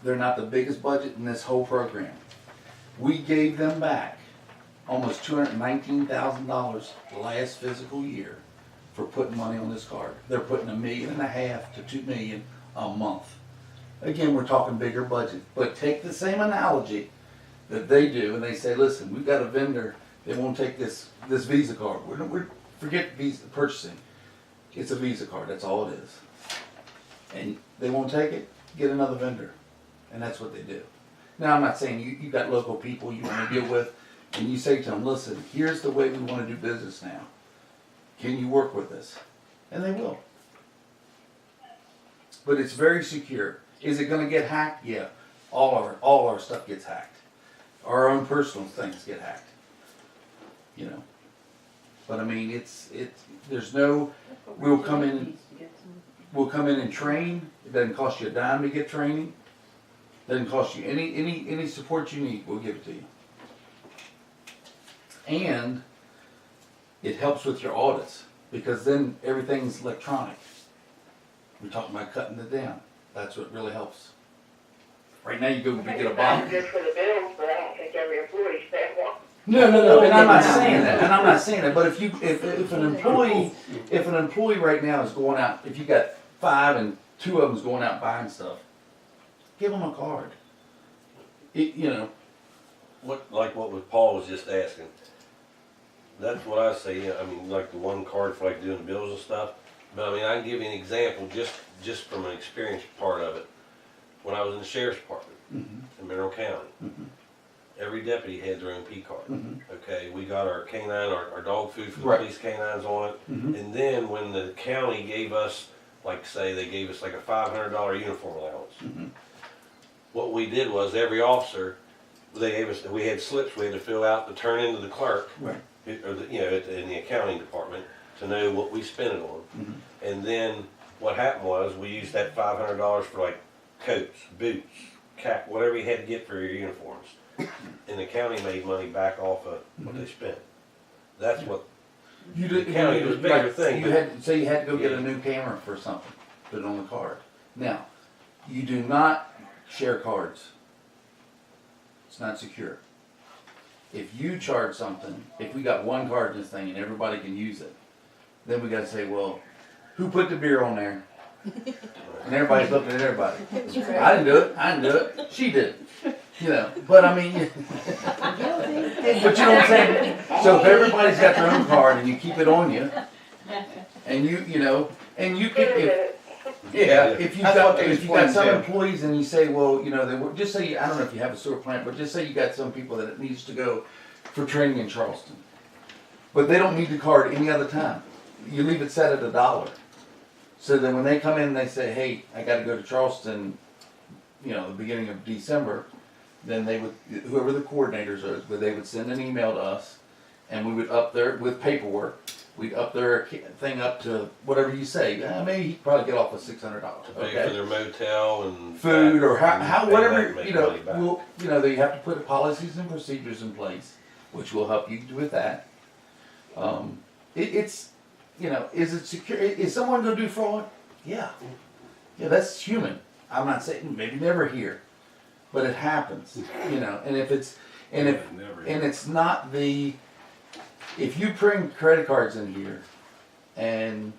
They're not the biggest budget in this whole program. We gave them back almost $219,000 last fiscal year for putting money on this card. They're putting $1.5 million to $2 million a month. Again, we're talking bigger budget, but take the same analogy that they do, and they say, listen, we've got a vendor, they won't take this Visa card. Forget Visa purchasing. It's a Visa card, that's all it is. And they won't take it, get another vendor. And that's what they do. Now, I'm not saying you got local people you want to deal with, and you say to them, listen, here's the way we want to do business now. Can you work with us? And they will. But it's very secure. Is it going to get hacked? Yeah. All our stuff gets hacked. Our own personal things get hacked. You know. But I mean, we'll come in and train. It doesn't cost you a dime to get training. Doesn't cost you any support you need. We'll give it to you. And it helps with your audits because then everything's electronic. We're talking about cutting it down. That's what really helps. Right now you go get a box. Just for the bills, but I don't think every employee spent one. No, and I'm not saying that. But if an employee right now is going out, if you got 5 and 2 of them's going out buying stuff, give them a card. You know. Like what Paul was just asking. That's what I say. I mean, like the one card for like doing the bills and stuff. But I mean, I can give you an example just from an experience part of it. When I was in the sheriff's department in Mineral County, every deputy had their own P card. Mhm. Okay, we got our canine, our dog food for the Right. police canines on it. Mhm. And then when the county gave us, like say they gave us like a $500 uniform allowance. Mhm. What we did was every officer, they gave us, we had slips we had to fill out to turn into the clerk. Right. Or the, you know, in the accounting department to know what we spent it on. Mhm. And then what happened was we used that $500 for like coats, boots, cap, whatever you had to get for your uniforms. And the county made money back off of what they spent. That's what You did, The county was a bigger like, thing, You but- had, say you had to go get Yeah. a new camera for something, put it on the card. Now, you do not share cards. It's not secure. If you charge something, if we got one card in this thing and everybody can use it, then we gotta say, well, who put the beer on there? And everybody's looking at everybody. I didn't do it, I didn't do it, she did. You know, but I mean, but you know what I'm saying? So if everybody's got their own card and you keep it on you, and you know, and you could, if That's what they if you got explained some too. employees and you say, well, you know, they were, just say, I don't know if you have a sewer plant, but just say you got some people that it needs to go for training in Charleston. But they don't need the card any other time. You leave it set at $1. So then when they come in and they say, hey, I gotta go to Charleston, you know, the beginning of December, then they would, whoever the coordinators are, but they would send an email to us, and we would up there with paperwork. We'd up their thing up to whatever you say. Maybe he'd probably get off with $600. to pay for Okay, their motel and food or how and pay whatever that and make you know. money back. We'll, you know, they have to put policies and procedures in place, which will help you with that. It's you know, is it secure? Is someone gonna do fraud? Yeah, that's human. I'm not saying maybe never here, but it happens. You know, and if it's and if Never. and it's not the if you bring credit cards in here and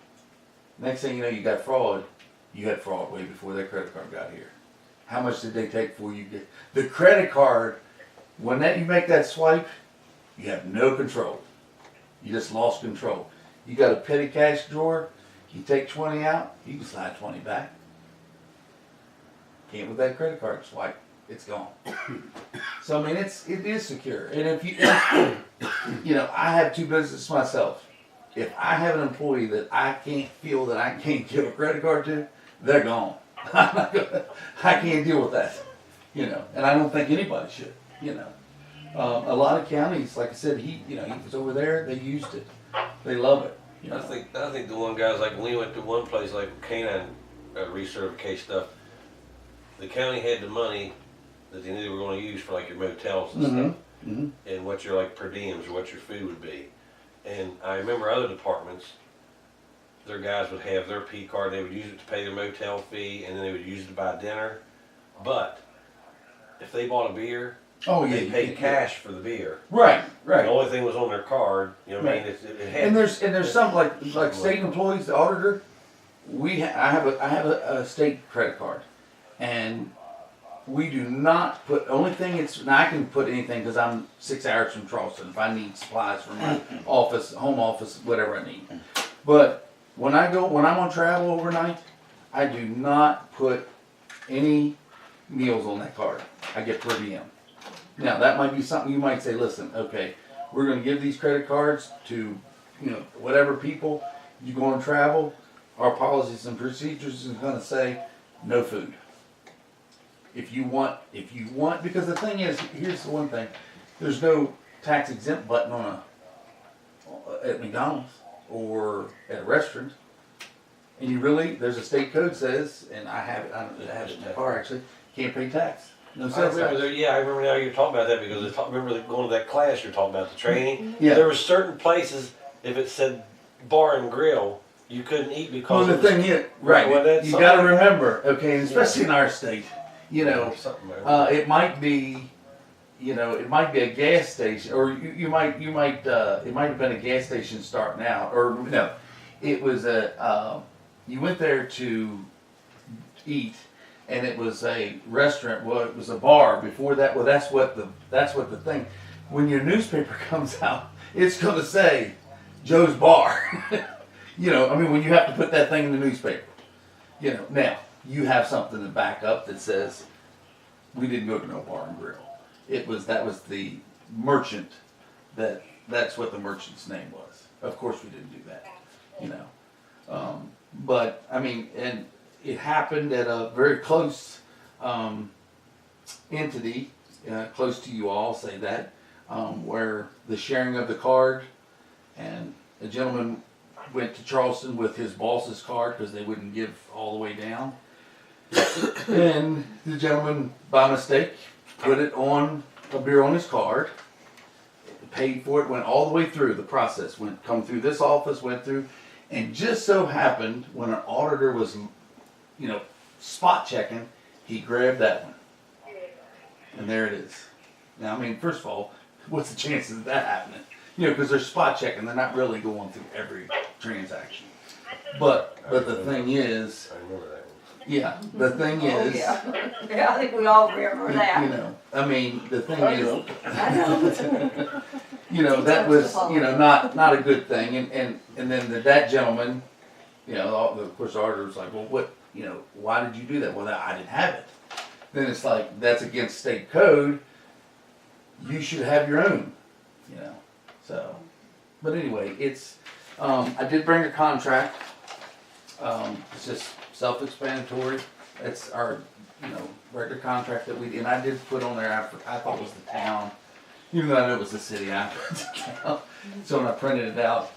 next thing you know you got fraud, you had fraud way before that credit card got here. How much did they take before you get the credit card? When that you make that swipe, you have no control. You just lost control. You got a petty cash drawer, you take 20 out, you can slide 20 back. Can't with that credit card swipe, it's gone. So I mean, it is secure. And if you, you know, I have two businesses myself. If I have an employee that I can't feel that I can't give a credit card to, they're gone. I'm not gonna, I can't deal with that, you know, and I don't think anybody should, you know. A lot of counties, like I said, he was over there, they used it. They love it, you know. I think the one guy's like, when we went to one place like canine recertification stuff, the county had the money that they knew they were going to use for like your motels and stuff, Mm-hmm. and what your like per diems or what your food would be. And I remember other departments, their guys would have their P card, they would use it to pay their motel fee, and then they would use it to buy dinner. But if they bought a beer, Oh yeah, they you paid can't- cash for the beer. Right, The right. only thing was on their card, you know what I mean? It had, And there's some like state employees, the auditor. I have a state credit card, and we do not put. Only thing it's now I can put anything because I'm 6 hours from Charleston. If I need supplies for my office, home office, whatever I need. But when I'm on travel overnight, I do not put any meals on that card. I get per diem. Now that might be something you might say, listen, okay, we're gonna give these credit cards to, you know, whatever people, you go on travel, our policies and procedures is gonna say, no food. If you want, because the thing is, here's the one thing, there's no tax exempt button at McDonald's or at a restaurant. And there's a state code says, and I have it in my car actually, can't pay tax. No I sales remember, tax. I remember now you're talking about that because remember going to that class you're talking about, the training? Yeah. There were certain places, if it said bar and grill, you couldn't eat Well, because the it was, thing is, right, Well, that's you something gotta like that. remember, okay, and especially in our state, you know, something like that. it might be, you know, it might be a gas station, or it might have been a gas station starting out, or no, it was you went there to eat, and it was a restaurant, well, it was a bar before that, well, that's what the thing, when your newspaper comes out, it's gonna say, Joe's Bar. You know, I mean, when you have to put that thing in the newspaper, you know, now you have something to back up that says we didn't go to no bar and grill. that was the merchant, that's what the merchant's name was. Of course, we didn't do that, you know. But, I mean, and it happened at a very close, entity, close to you all, say that, where the sharing of the card, and a gentleman went to Charleston with his boss's card because they wouldn't give all the way down. And the gentleman, by mistake, put it on a beer on his card, paid for it, went all the way through the process, come through this office, went through, and just so happened when an auditor was, you know, spot checking, he grabbed that one. And there it is. Now, I mean, first of all, what's the chances of that happening? You know, because they're spot checking, they're not really going through every transaction. But the thing is, I remember that one. yeah, the thing Oh, is, yeah. Yeah, I think we all remember you that. know, I mean, the thing is, I know. you know, that was, you know, not a good thing. And then that gentleman, you know, of course, the auditor was like, well, what, you know, why did you do that? Well, I didn't have it. Then it's like, that's against state code. You should have your own, you know. So, but anyway, it's, I did bring a contract. It's just self-explanatory. It's our, you know, regular contract that and I did put on there, I thought it was the town, even though I know it was the city, I put the town. So when I printed it out,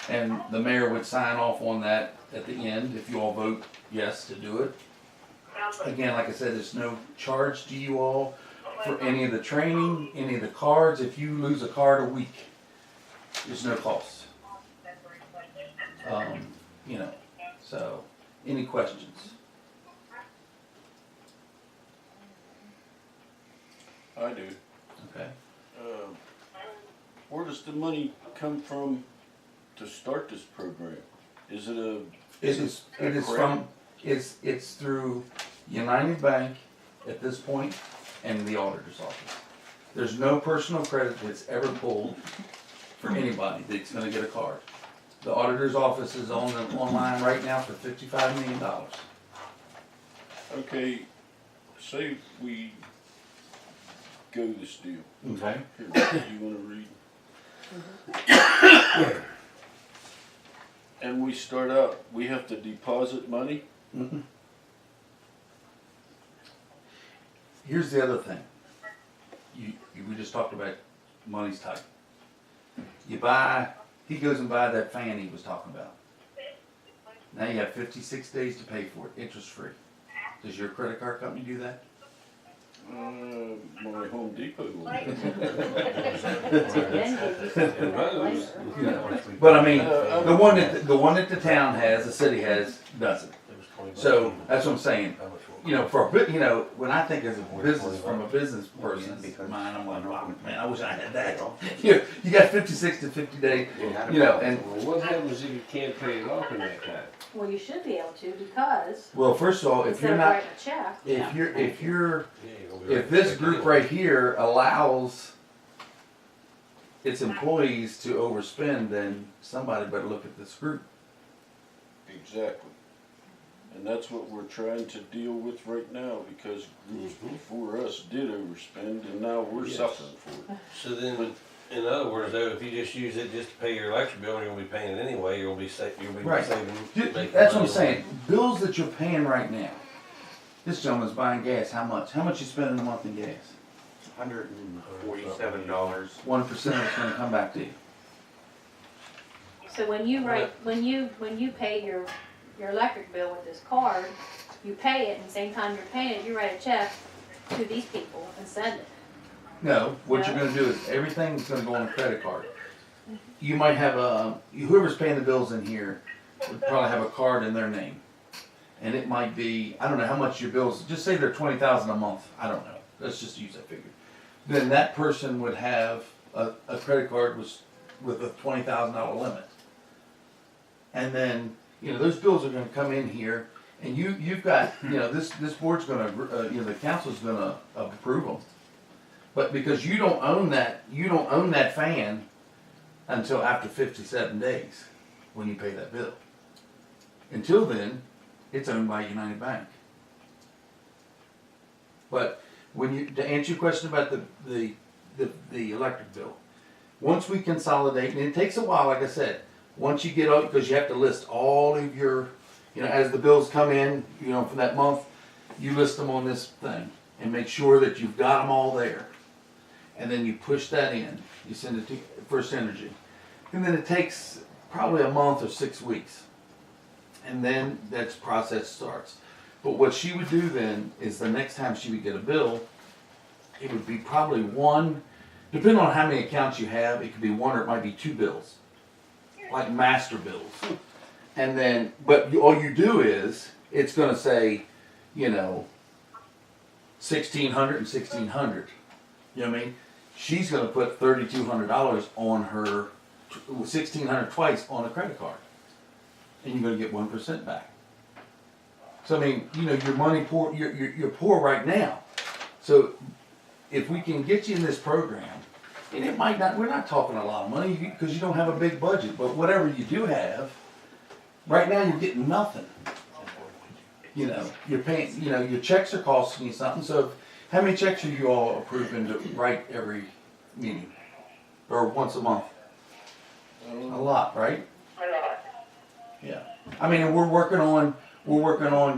and the mayor would sign off on that at the end, if you all vote yes to do it. Again, like I said, there's no charge to you all for any of the training, any of the cards. If you lose a card a week, there's no cost. You know, so any questions? I do. Okay. Where does the money come from to start this program? Is it a? It's through United Bank at this point and the auditor's office. There's no personal credit that's ever pulled for anybody that's gonna get a card. The auditor's office is online right now for $55 million. Okay, say we go this deal. Okay. Here, you wanna read? And we start out, we have to deposit money? Mhm. Here's the other thing. We just talked about money's tight. He goes and buys that fan he was talking about. Now you have 56 days to pay for it, interest free. Does your credit card company do that? My Home Depot will. But I mean, the one that the town has, the city has, doesn't. So that's what I'm saying. You know, when I think as a business, from a business person's mind, I'm like, wow, man, I wish I had that. You got 56 to 50 days, you know, and. Well, what happens if you can't pay it off in that time? Well, you should be able to, because Well, first of all, if instead you're of not, writing a check, if this group right here allows its employees to overspend, then somebody better look at this group. Exactly. And that's what we're trying to deal with right now, because groups before us did overspend, and now we're Yes. suffering for it. So then, in other words, though, if you just use it just to pay your electric bill, and you'll be paying it anyway, you'll be Right. saving. making That's what I'm money. saying. Bills that you're paying right now. This gentleman's buying gas. How much? How much you spend a month in gas? $147. 1% of it's going to come back to you. so when you pay your electric bill with this card, you pay it, and the same time you're paying it, you write a check to these people and send it. No, what you're going to do is everything's going to go on a credit card. You might have whoever's paying the bills in here would probably have a card in their name, and it might be, I don't know how much your bills. Just say they're $20,000 a month. I don't know. Let's just use that figure. Then that person would have a credit card with a $20,000 limit, and then those bills are going to come in here, and you've got this board's going to the council's going to approve them. But because you don't own that fan until after 57 days when you pay that bill. Until then, it's owned by United Bank. But to answer your question about the electric bill, once we consolidate, and it takes a while, like I said, once you get out, because you have to list all of your, as the bills come in, for that month, you list them on this thing and make sure that you've got them all there. And then you push that in, you send it to First Energy. And then it takes probably a month or 6 weeks. And then that process starts. But what she would do then is the next time she would get a bill, it would be probably one, depending on how many accounts you have, it could be one or it might be 2 bills, like master bills. And then, but all you do is, it's going to say, $1,600 and $1,600. You know what I mean? She's going to put $3,200 on her, $1,600 twice on a credit card. And you're going to get 1% back. So I mean, your money poor, you're poor right now. So if we can get you in this program, and it might not, we're not talking a lot of money because you don't have a big budget, but whatever you do have, right now you're getting nothing. You're paying, your checks are costing you something. So how many checks are you all approving to write every meeting? Or once a month? A lot, right? A lot. Yeah. I mean, and we're working on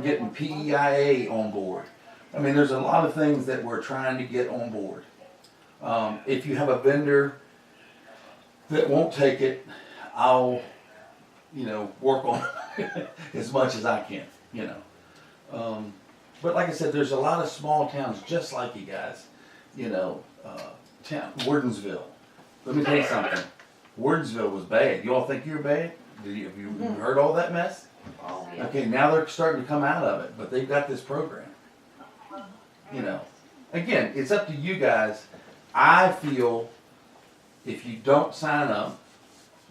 getting PEIA on board. I mean, there's a lot of things that we're trying to get on board. If you have a vendor that won't take it, I'll, work on it as much as I can, But like I said, there's a lot of small towns just like you guys, Wardensville. Let me tell you something. Wardensville was bad. You all think you're bad? Have you heard all that mess? Oh, Okay, now they're starting to come out of it, but they've got this program. Again, it's up to you guys. I feel if you don't sign up,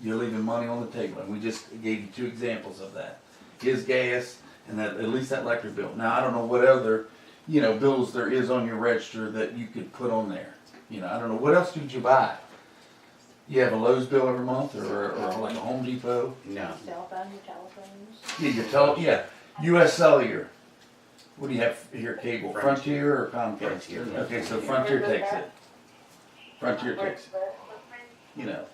you're leaving money on the table. And we just gave you 2 examples of that. His gas and that, at least that electric bill. Now, I don't know what other, bills there is on your register that you could put on there. I don't know. What else did you buy? You have a Lowe's bill every month or like a Home Depot? no. Cell phone, your telephones. Yeah, US Cellular. What do you have here, cable? Frontier or Comcast? Frontier. Okay, so Frontier takes it. Frontier takes it.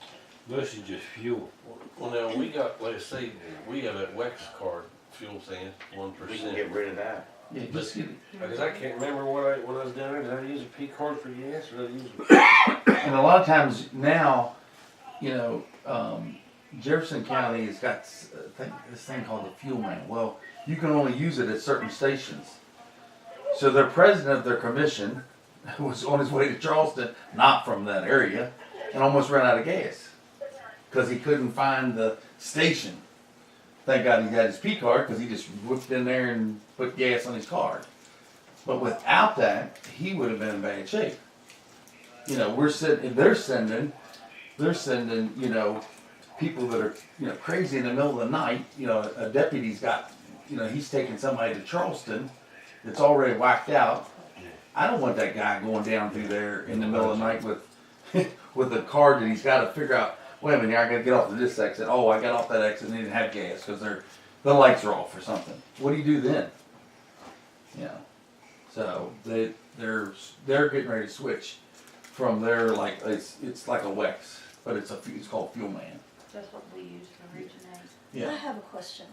This is just fuel. Well, now, we got, like I say, we got that Wex card fuel thing, We can 1%. get rid of that. Yeah, just get it. Because I can't remember when I was down there, did I use a P card for gas or did I use a... And a lot of times now, Jefferson County has got this thing called the fuel man. Well, you can only use it at certain stations. So their president of their commission was on his way to Charleston, not from that area, and almost ran out of gas because he couldn't find the station. Thank God he got his P card because he just whipped in there and put gas on his card. But without that, he would have been in bad shape. They're sending, people that are, crazy in the middle of the night. A deputy's got, he's taking somebody to Charleston that's already whacked out. I don't want that guy going down through there in the middle of the night with a card that he's got to figure out, wait a minute, I got to get off of this exit. Oh, I got off that exit and they didn't have gas because the lights are off or something. What do you do then? So they're getting ready to switch from their, like, it's like a Wex, but it's called Fuel Man. That's what we use for Region 8. Yeah. I have a question.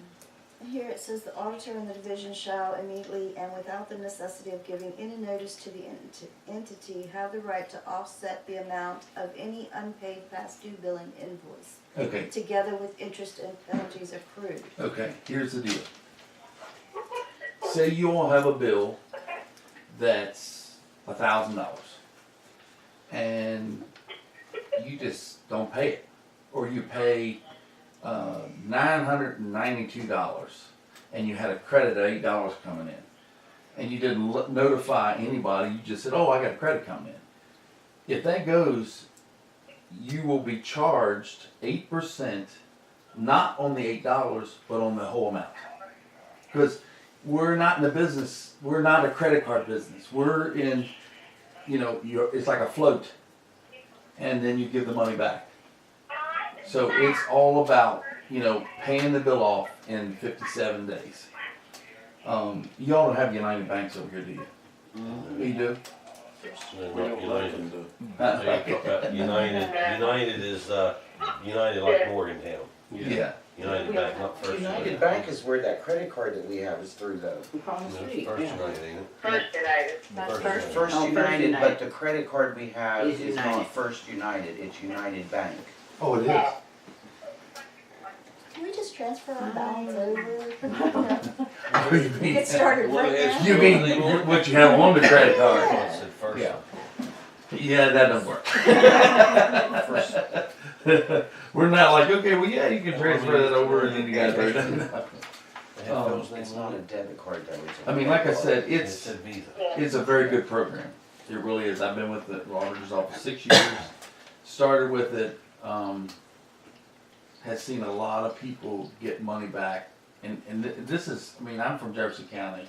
Here it says the auditor and the division shall immediately and without the necessity of giving any notice to the entity have the right to offset the amount of any unpaid past due billing invoice, Okay, together with interest and penalties accrued. okay, here's the deal. Say you all have a bill that's $1,000 and you just don't pay it, or you pay $992 and you had a credit of $8 coming in and you didn't notify anybody, you just said, oh, I got a credit coming in. If that goes, you will be charged 8%, not on the $8, but on the whole amount. Because we're not in the business, we're not a credit card business. We're in, it's like a float. And then you give the money back. So it's all about, paying the bill off in 57 days. Y'all don't have United Banks over here, do you? You do? They're We not don't United. like them United is, United like Morgantown. Yeah. United Bank, not First United Bank is where that credit card that we have is through though. Across the street, First yeah. United, ain't it? First United. That's First first. First Oh, First United, United. but the credit card we have Is is not United. First United, it's United Bank. Oh, it is. Can we just transfer our balance over? You mean- Get started Well, right it's- now? You mean what you have on the credit card? I said first. Yeah. Yeah, that doesn't work. We're not like, okay, well, yeah, you can transfer that over and then you guys are done. They have Phil's It's name not on a it. debit card though, it's a I mean, like I credit said, It it's said Visa. it's a very good program. It really is. I've been with the auditor's office 6 years. Started with it, has seen a lot of people get money back. And this is, I mean, I'm from Jefferson County,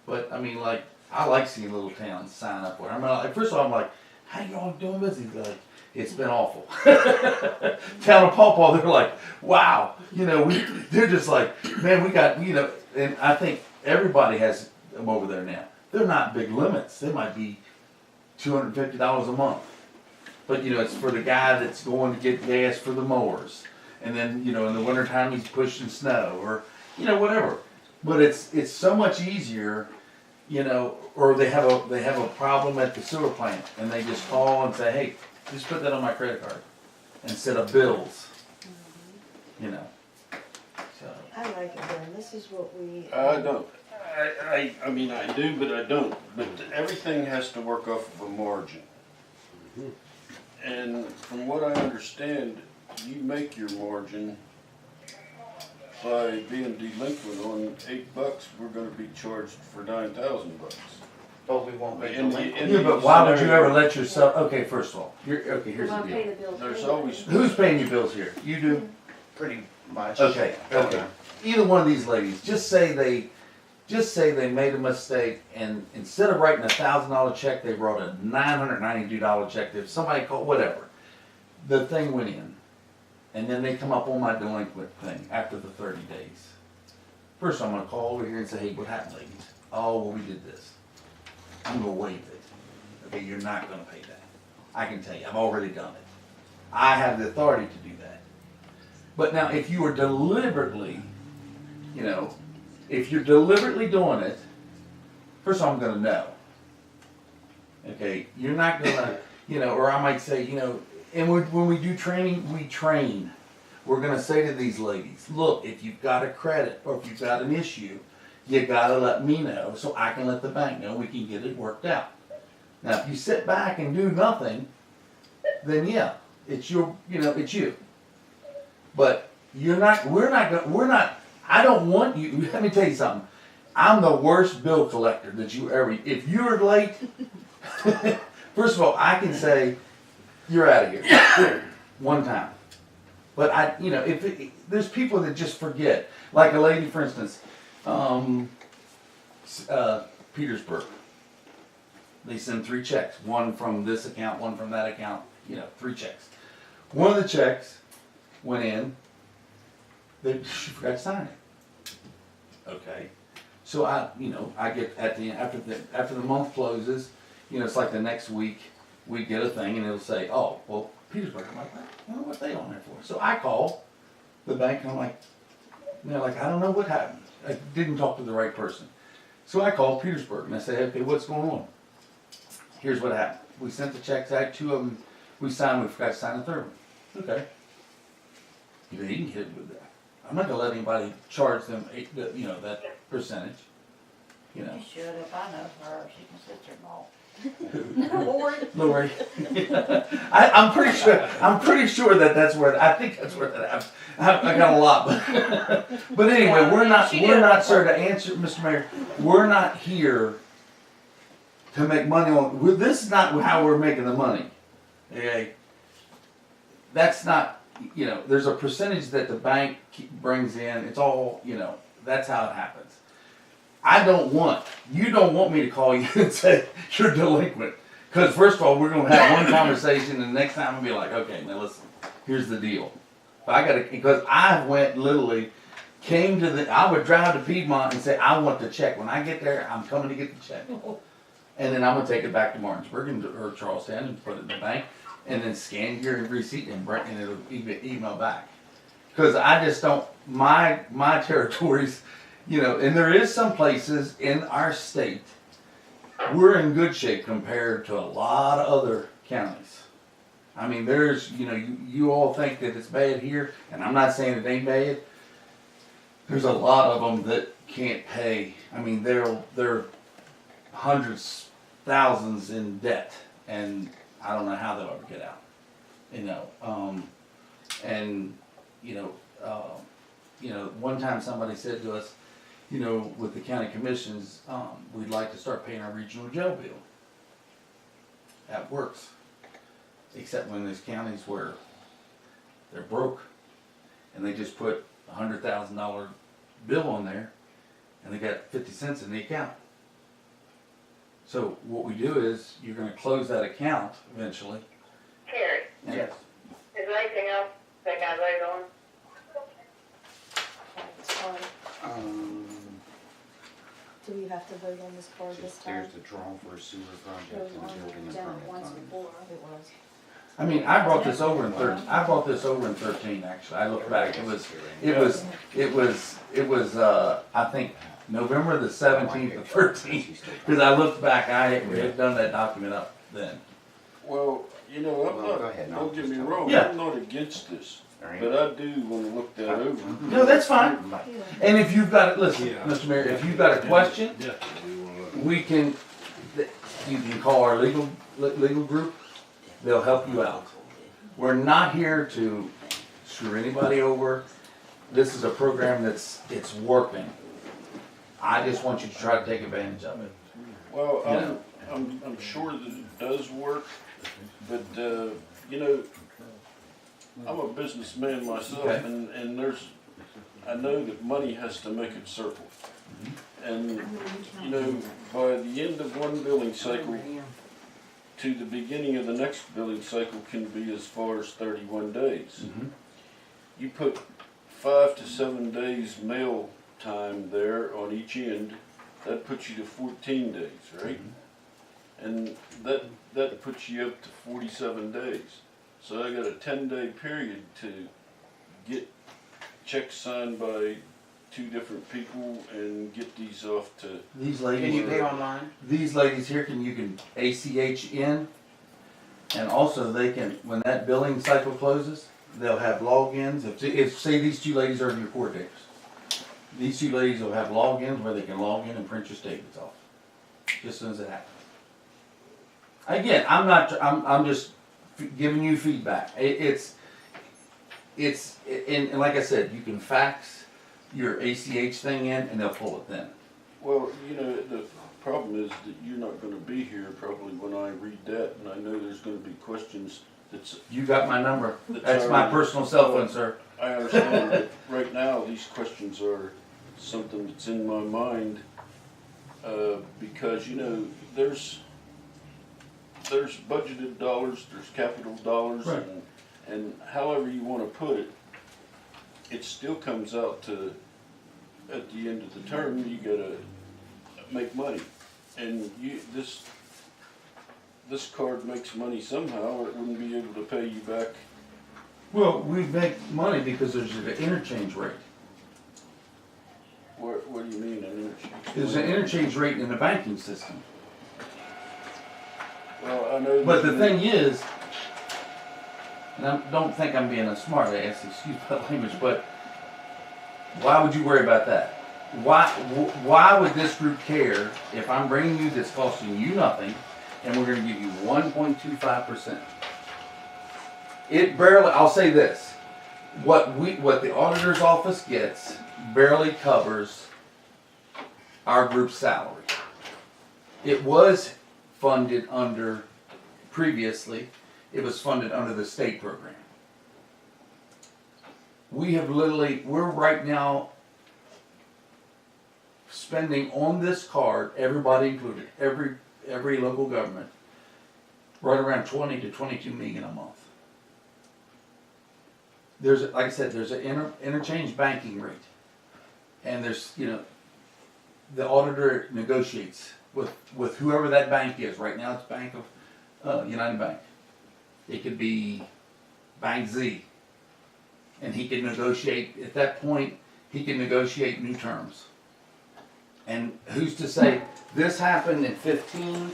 but I mean, like, I like seeing little towns sign up for it. I mean, like, first of all, I'm like, how y'all doing business? They're like, it's been awful. Town of Paw Paw, they're like, wow. You know, they're just like, man, we got, you know, and I think everybody has them over there now. They're not big limits. They might be $250 a month. But, you know, it's for the guy that's going to get gas for the mowers. And then, you know, in the wintertime, he's pushing snow or, you know, whatever. But it's so much easier, you know, or they have a problem at the sewer plant and they just call and say, hey, just put that on my credit card instead of bills, you know. So, I like it, Ben, this is what we. I don't. I mean, I do, but I don't. But everything has to work off of a margin. And from what I understand, you make your margin by being delinquent on $8. We're going to be charged for $9,000. But we won't be In the- delinquent. in yeah, the but why would you scenario- ever let yourself, okay, first of all, okay, here's the Wanna deal. pay the bills. There's too. always. Who's paying your bills here? You do? Pretty much. Okay, okay. Either one of these ladies, just say they made a mistake and instead of writing $1,000 check, they wrote a $992 check. If somebody called, whatever, the thing went in, and then they come up on my delinquent thing after the 30 days. First, I'm gonna call over here and say, hey, what happened, ladies? Oh, well, we did this. I'm gonna waive it. Okay, you're not gonna pay that. I can tell you, I've already done it. I have the authority to do that. But now, if you are deliberately, you know, if you're deliberately doing it, first of all, I'm gonna know. Okay, you're not gonna, you know, or I might say, you know, and when we do training, we train. We're gonna say to these ladies, look, if you've got a credit or if you've got an issue, you gotta let me know so I can let the bank know we can get it worked out. Now, if you sit back and do nothing, then yeah, it's your, you know, it's you. But we're not, I don't want you, let me tell you something. I'm the worst bill collector that you ever, if you're late, first of all, I can say, you're out of here, one time. But you know, there's people that just forget. Like a lady, for instance, Petersburg. They send 3 checks, one from this account, one from that account, you know, 3 checks. One of the checks went in, she forgot to sign it. Okay. So I get at the after the month closes, you know, it's like the next week, we get a thing and it'll say, oh, well, Petersburg. I'm like, I don't know what they on there for. So I call the bank and I'm like, you know, like, I don't know what happened. I didn't talk to the right person. So I called Petersburg and I said, okay, what's going on? Here's what happened. We sent the checks out, 2 of them we signed, we forgot to sign the 3rd one. Okay. You know, he can hit with that. I'm not gonna let anybody charge them, you know, that percentage. You know. You should, if I know her, she can sit there and Lord. Lori. I'm pretty sure that's where, I think that's where that happened. I got a lot, but anyway, Yeah, we're not, she did. sir, to answer, Mr. Mayor, we're not here to make money on, this is not how we're making the money. Okay? That's not, you know, there's a percentage that the bank brings in, it's all, you know, that's how it happens. You don't want me to call you and say, you're delinquent. Because first of all, we're going to have one conversation and the next time I'll be like, okay, now listen, here's the deal. But because I went literally, I would drive to Piedmont and say, I want the check. When I get there, I'm coming to get the check. And then I'm gonna take it back to Martinsburg or Charlestown and put it in the bank, and then scan your receipt and it'll email back. Cause I just don't, my territories, you know, and there is some places in our state, we're in good shape compared to a lot of other counties. I mean, there's, you know, you all think that it's bad here, and I'm not saying it ain't bad. There's a lot of them that can't pay. I mean, they're hundreds, thousands in debt, and I don't know how they'll ever get out. You know, and you know, one time somebody said to us, you know, with the county commissions, we'd like to start paying our regional jail bill. That works, except when there's counties where they're broke, and they just put $100,000 bill on there, and they got 50 cents in the account. So what we do is, you're gonna close that account eventually. Terry, and- Yes. is there anything else they got voted on? It's fine. Do we have to vote on this card this time? There's the draw for a sewer project It was and on building the and agenda permit once fund. before. It was. I mean, I brought this over in 13, actually. I looked back, it was, I think, November the 17th or 13th. Cause I looked back, I had done that document up then. Well, you know, I'm Well, go ahead, not, no, don't get just me tell me. wrong, Yeah. I'm not against this, All right. but I do wanna look that over. No, that's fine. And if you've got, listen, Yeah. Mr. Mayor, if you've got a question, Definitely, we wanna look. we can, you can call our legal group. They'll help you out. We're not here to screw anybody over. This is a program it's working. I just want you to try to take advantage of it. Well, Yeah. I'm sure that it does work, but, you know, I'm a businessman myself, Okay. and I know that money has to make it circle. And, you know, by the end of one billing cycle to the beginning of the next billing cycle can be as far as 31 days. Mhm. You put 5 to 7 days mail time there on each end, that puts you to 14 days, right? And that puts you up to 47 days. So I got a 10-day period to get checks signed by 2 different people and get these off to. These Can you pay ladies, online? these ladies here you can ACH in, and also they can, when that billing cycle closes, they'll have logins. If say these 2 ladies are your court dates, these 2 ladies will have logins where they can log in and print your statements off, just as soon as it happens. Again, I'm just giving you feedback. It's and like I said, you can fax your ACH thing in and they'll pull it then. Well, you know, the problem is that you're not gonna be here probably when I read that, and I know there's gonna be questions that's. You got my number. That's That's my already- personal cell phone, sir. I understand, but right now, these questions are something that's in my mind, because, you know, there's budgeted dollars, there's capital dollars, Right. and however you wanna put it, it still comes out to, at the end of the term, you gotta make money. And this card makes money somehow, or it wouldn't be able to pay you back. Well, we make money because there's an interchange rate. What do you mean, an interchange? There's an interchange rate in the banking system. Well, I know. But the thing is, and I don't think I'm being a smart ass, excuse my language, but why would you worry about that? Why would this group care if I'm bringing you this costing you nothing and we're gonna give you 1.25%? It barely, I'll say this, what the auditor's office gets barely covers our group's salary. It was funded previously, it was funded under the state program. We're right now spending on this card, everybody included, every local government, right around 20 to 22 million a month. There's, like I said, there's an interchange banking rate. And there's, you know, the auditor negotiates with whoever that bank is. Right now it's Bank of, United Bank. It could be Bank Z. And he can negotiate, at that point, he can negotiate new terms. And who's to say, this happened in 15,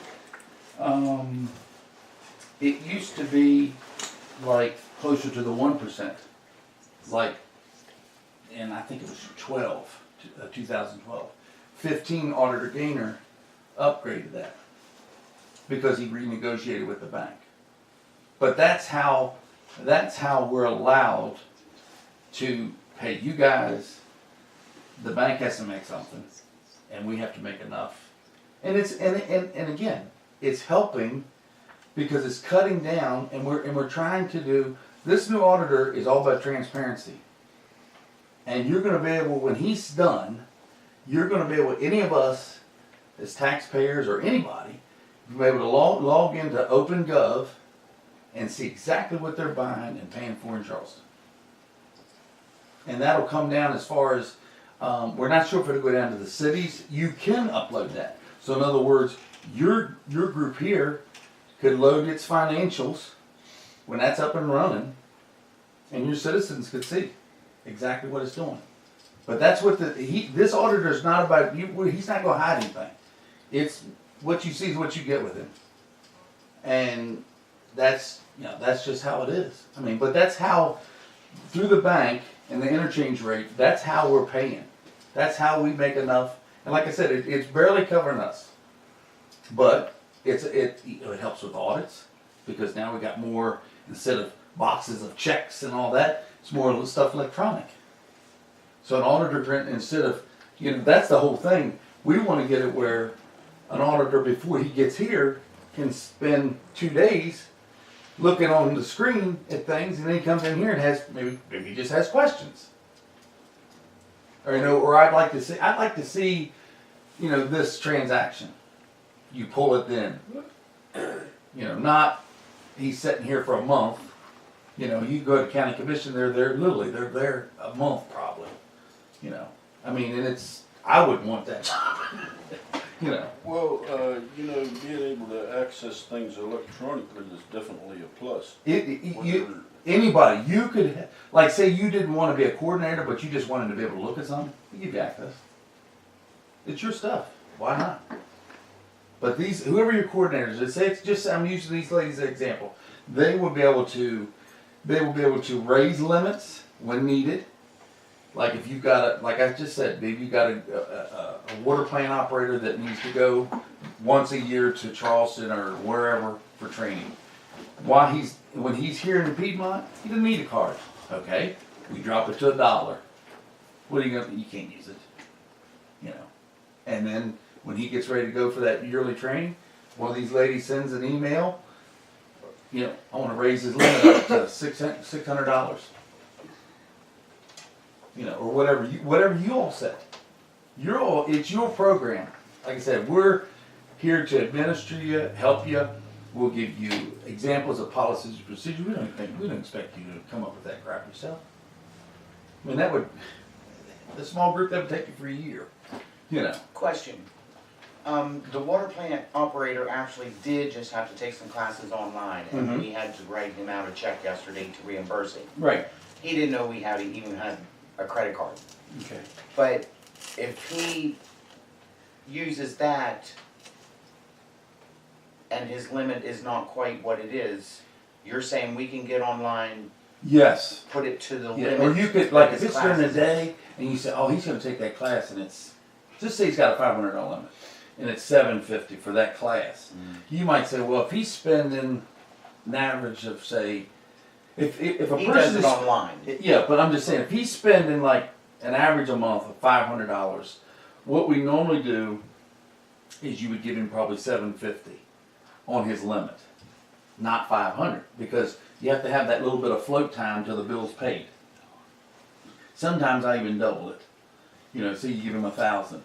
it used to be like closer to the 1%. Like, and I think it was 2012. 15 Auditor Gainer upgraded that because he renegotiated with the bank. But that's how we're allowed to pay you guys. The bank has to make something, and we have to make enough. And it's and again, it's helping because it's cutting down, and we're trying to do. This new auditor is all about transparency. And you're going to be able, when he's done, you're going to be able, any of us as taxpayers or anybody, you'll be able to log into OpenGov and see exactly what they're buying and paying for in Charleston. And that'll come down as far as, we're not sure if it'll go down to the cities. You can upload that. So in other words, your group here could load its financials when that's up and running, and your citizens could see exactly what it's doing. But that's what this auditor is not about. He's not going to hide anything. It's what you see is what you get with him, and that's just how it is. I mean, but that's how through the bank and the interchange rate. That's how we're paying. That's how we make enough. And like I said, it's barely covering us, but it helps with audits because now we got more. Instead of boxes of checks and all that, it's more stuff electronic. So an auditor, instead of, that's the whole thing. We want to get it where an auditor, before he gets here, can spend 2 days looking on the screen at things, and then he comes in here and has, maybe he just has questions. Or, or I'd like to see, this transaction. You pull it then. Not, he's sitting here for a month. You go to county commission, they're there a month probably. I mean, and I wouldn't want that. Well, being able to access things electronically is definitely a plus. Anybody, you could, like say you didn't want to be a coordinator, but you just wanted to be able to look at something, they give you access. It's your stuff. Why not? But whoever your coordinators, I'm using these ladies as an example. They will be able to raise limits when needed. Like if you've got like I just said, maybe you got a water plant operator that needs to go once a year to Charleston or wherever for training. When he's here in Piedmont, he doesn't need a card. Okay, we drop it to $1. What are you gonna? You can't use it. And then when he gets ready to go for that yearly training, one of these ladies sends an email. I want to raise his limit up to $600. Or whatever you all set. It's your program. Like I said, we're here to administer you, help you. We'll give you examples of policies and procedures. We don't expect you to come up with that crap yourself. I mean, the small group, that would take you for a year. Question. The water plant operator actually did just have to take some classes online, and we had to write him out a check yesterday to reimburse him. Right. He didn't know we even had a credit card. Okay. But if he uses that and his limit is not quite what it is, you're saying we can get online, Yes. put it to the Yeah. limit? Or you could, like, if it's during the day and you say, oh, he's going to take that class, and just say he's got a $500 limit, and it's $750 for that class. You might say, well, if he's spending an average of, say, if a He person does it is online. yeah, but I'm just saying, if he's spending like an average a month of $500, what we normally do is you would give him probably $750 on his limit, not $500, because you have to have that little bit of float time till the bill's paid. Sometimes I even double it. So you give him $1,000.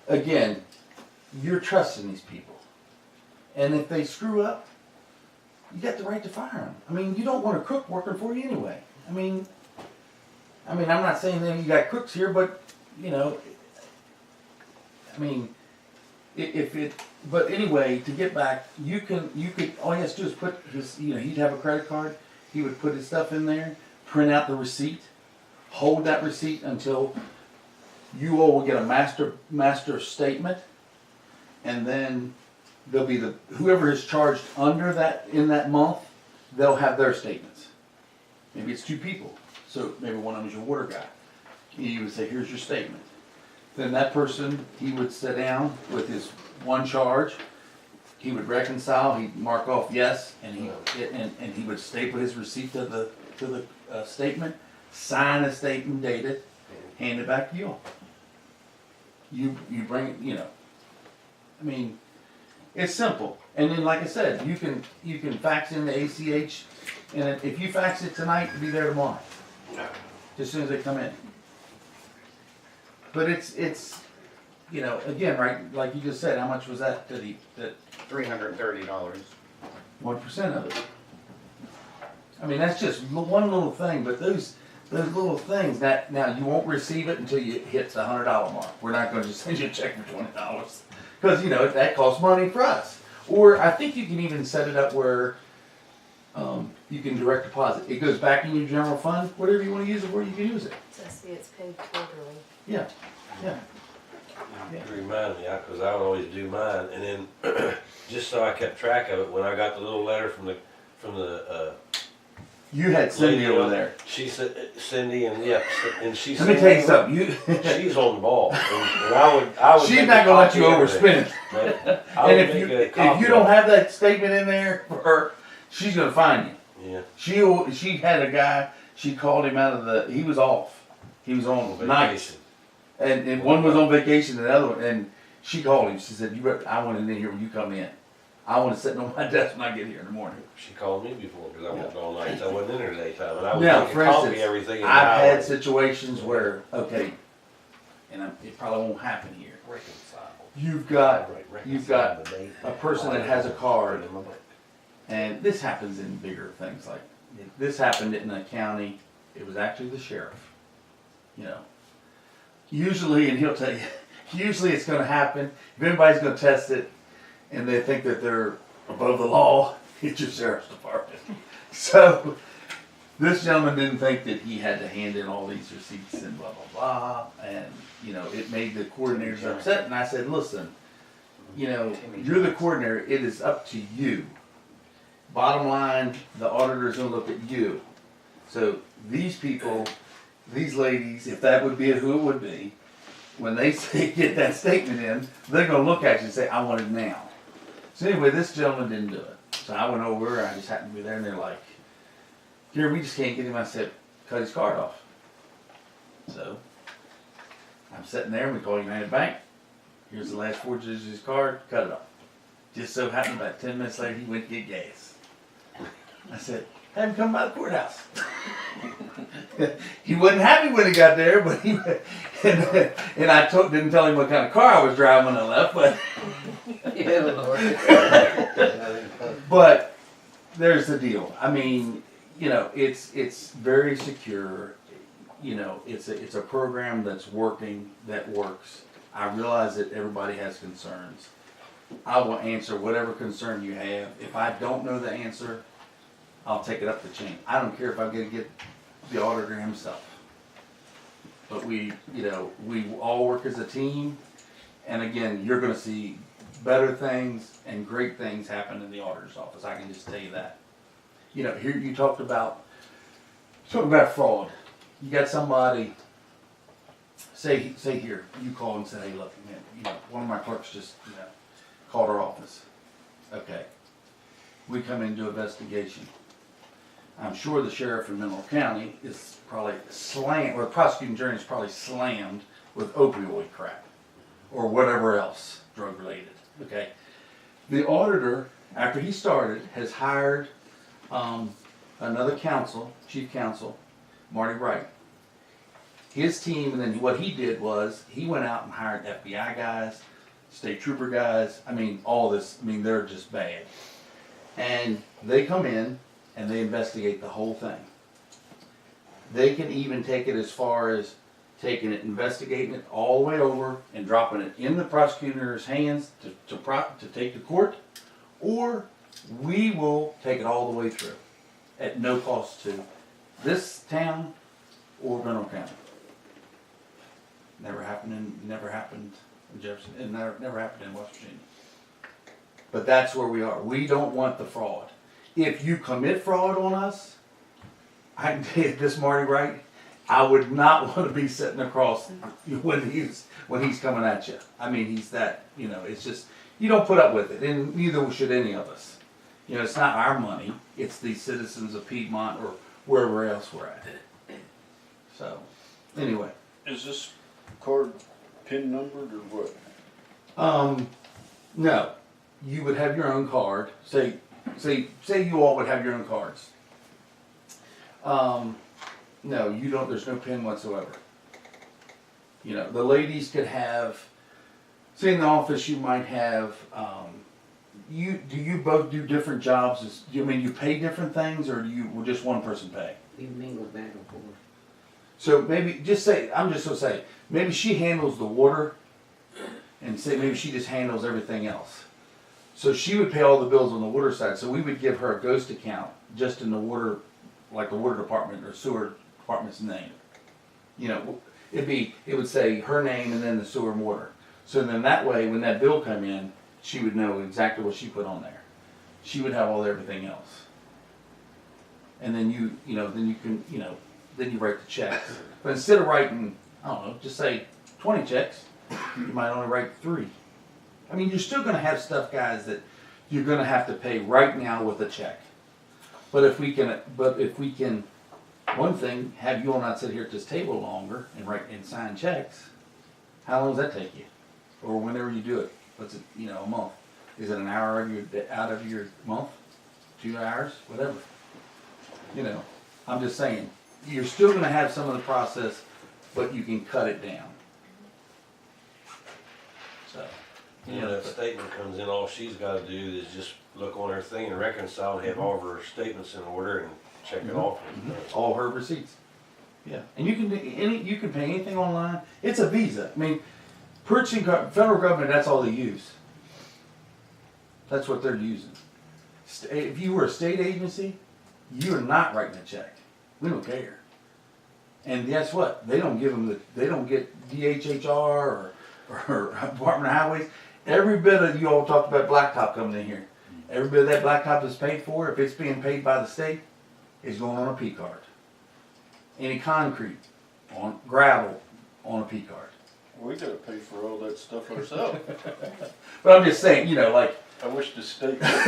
Again, you're trusting these people, and if they screw up, you got the right to fire them. I mean, you don't want a crook working for you anyway. I mean, I'm not saying that you got crooks here, but I mean, if it, but anyway, to get back, you could, all he has to do is put his, he'd have a credit card, he would put his stuff in there, print out the receipt, hold that receipt until you all will get a master statement, and then there'll be whoever is charged under that, in that month, they'll have their statements. Maybe it's 2 people, so maybe one of them is your water guy. He would say, here's your statement. Then that person, he would sit down with his one charge, he would reconcile, he'd mark off yes, and he would staple his receipt to the statement, sign a statement, date it, hand it back to you. You bring it, I mean, it's simple. And then, like I said, you can fax in the ACH, and if you fax it tonight, it'll be there tomorrow, as soon as they come in. But it's again, right, like you just said, how much was that that $330. 1% of it? I mean, that's just one little thing, but those little things, that now you won't receive it until you hit the $100 mark. We're not going to just send you a check for $20, because that costs money for us. Or I think you can even set it up where you can direct deposit. It goes back in your general fund, whatever you want to use it for, you can use it. So I see it's paid quarterly. Yeah. It reminded me, because I would always do mine, and then just so I kept track of it, when I got the little letter from the You had Cindy lady over there. She said Cindy, and she Let said, me tell you something. she's on the ball, and I would. She's make not a gonna let you copy of everything. overspend it. But I And would if make you a if copy you of don't it. have that statement in there for her, she's gonna find you. Yeah. She had a guy. She called him out of the. He was off. He was on nights, and one was on vacation, and the other one. And she called him. She said, I want it in here when you come in. I want to sit on my desk when I get here in the morning." She called me before because I worked all night. I wasn't in there daytime, and I would Now, make for a copy instance, of everything. I've had situations where, okay, and it probably won't happen here. You've got a person that has a card, and this happens in bigger things. Like this happened in a county. It was actually the sheriff. Usually, and he'll tell you, usually it's going to happen if anybody's going to test it, and they think that they're above the law. It's your sheriff's department. So this gentleman didn't think that he had to hand in all these receipts and blah blah blah, and it made the coordinators upset. And I said, listen, you're the coordinator. It is up to you. Bottom line, the auditor's gonna look at you. So these people, these ladies, if that would be who it would be, when they say get that statement in, they're gonna look at you and say, I want it now. So anyway, this gentleman didn't do it. So I went over, I just happened to be there, and they're like, here, we just can't get him. I said, cut his card off. So I'm sitting there, and we call United Bank. Here's the last 4 digits of his card, cut it off. Just so happened about 10 minutes later, he went to get gas. I said, have him come by the courthouse. He wasn't happy when he got there, but and I didn't tell him what kind of car I was driving when I left, but but there's the deal. I mean, it's very secure. It's a program that's working, that works. I realize that everybody has concerns. I will answer whatever concern you have. If I don't know the answer, I'll take it up the chain. I don't care if I get the auditor himself. But we all work as a team. And again, you're going to see better things and great things happen in the auditor's office. I can just tell you that. Here you talked about fraud. You got somebody, say here, you call and say, hey, look, man, one of my clerks just called our office. Okay. We come in and do investigation. I'm sure the sheriff in Mineral County is probably slammed, or the prosecuting attorney is probably slammed with opioid crap or whatever else drug related. Okay. The auditor, after he started, has hired another chief counsel, Marty Wright. His team, and then what he did was he went out and hired FBI guys, state trooper guys. I mean, all this. I mean, they're just bad. And they come in and they investigate the whole thing. They can even take it as far as taking it, investigating it all the way over, and dropping it in the prosecutor's hands to take to court, or we will take it all the way through at no cost to this town or Mineral County. Never happened in Jefferson, and never happened in West Virginia. But that's where we are. We don't want the fraud. If you commit fraud on us, I can tell you this, Marty, right? I would not want to be sitting across when he's coming at you. I mean, he's that, it's just, you don't put up with it, and neither should any of us. It's not our money, it's the citizens of Piedmont or wherever else we're at. So, anyway. Is this card PIN numbered or what? No. You would have your own card. Say you all would have your own cards. No, you don't. There's no PIN whatsoever. The ladies could have. Say in the office, you might have. Do you both do different jobs? You pay different things, or will just one person pay? We mingle back and forth. So maybe I'm just gonna say, maybe she handles the water, and say maybe she just handles everything else. So she would pay all the bills on the water side. So we would give her a ghost account just in the water, like the water department or sewer department's name. It would say her name and then the sewer and water. So then that way, when that bill come in, she would know exactly what she put on there. She would have everything else. And then you write the checks. But instead of writing, I don't know, just say 20 checks, you might only write 3. You're still going to have stuff, guys, that you're going to have to pay right now with a check. But if we can, one thing, have you all not sit here at this table longer and write and sign checks, how long does that take you? Or whenever you do it, what's it, a month? Is it an hour out of your month? 2 hours? Whatever. I'm just saying, you're still going to have some of the process, but you can cut it down. So. When that statement comes in, all she's gotta do is just look on her thing and reconcile, have all of her statements in order and check it off. All her receipts. Yeah, and you can do you can pay anything online. It's a Visa. Purchasing federal government, that's all they use. That's what they're using. If you were a state agency, you're not writing a check. We don't care. And guess what? They don't get DHHR or Department of Highways. Every bit of you all talked about blacktop coming in here. Every bit of that blacktop is paid for. If it's being paid by the state, is going on a P card. Any concrete, on gravel, on a P card. We gotta pay for all that stuff ourselves. But I'm just saying, I wish the state would give us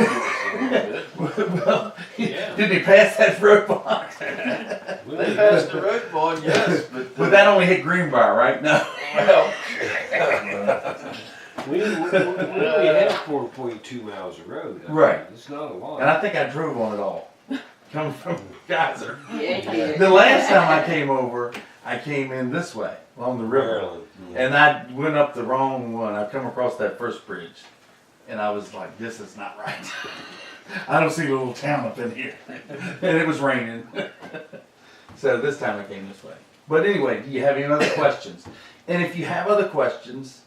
a little bit. well, Yeah. did they pass that road bond? They passed the road bond, yes, but. But that only hit Greenbrier, right? No. Well, We only have 4.2 miles of road. Right. It's not a lot. And I think I drove on it all. Coming from Geyser. Yeah. The last time I came over, I came in this way, along the river. Maryland. And I went up the wrong one. I come across that first bridge. And I was like, this is not right. I don't see a little town up in here. And it was raining. So this time I came this way. But anyway, do you have any other questions? And if you have other questions,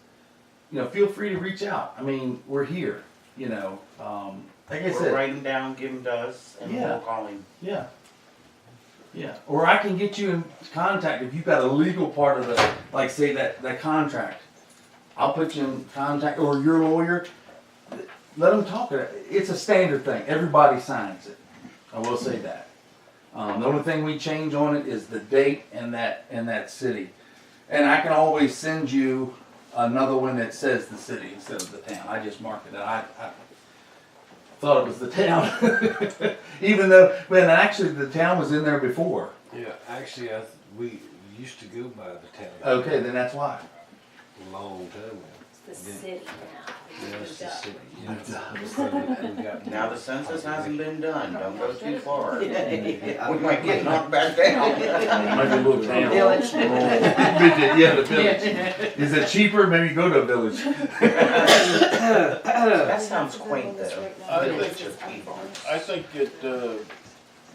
feel free to reach out. We're here, like I We'll said. write them down, give them to us, and Yeah. we'll call him. Yeah. Yeah. Or I can get you in contact if you've got a legal part of the, like say that contract. I'll put you in contact, or your lawyer. Let them talk. It's a standard thing. Everybody signs it. I will say that. The only thing we change on it is the date and that city. And I can always send you another one that says the city instead of the town. I just marked it. I thought it was the town, even though actually the town was in there before. Yeah, actually, we used to go by the town. Okay, then that's why. A long time ago. It's the city now. Yeah, it's the city. Now the census hasn't been done, don't go too far. We Yeah. might get knocked back down. Maybe a little town. Village. Yeah, the village. Is it cheaper? Maybe go to a village. That sounds quaint though. I Village of Piedmont. I think it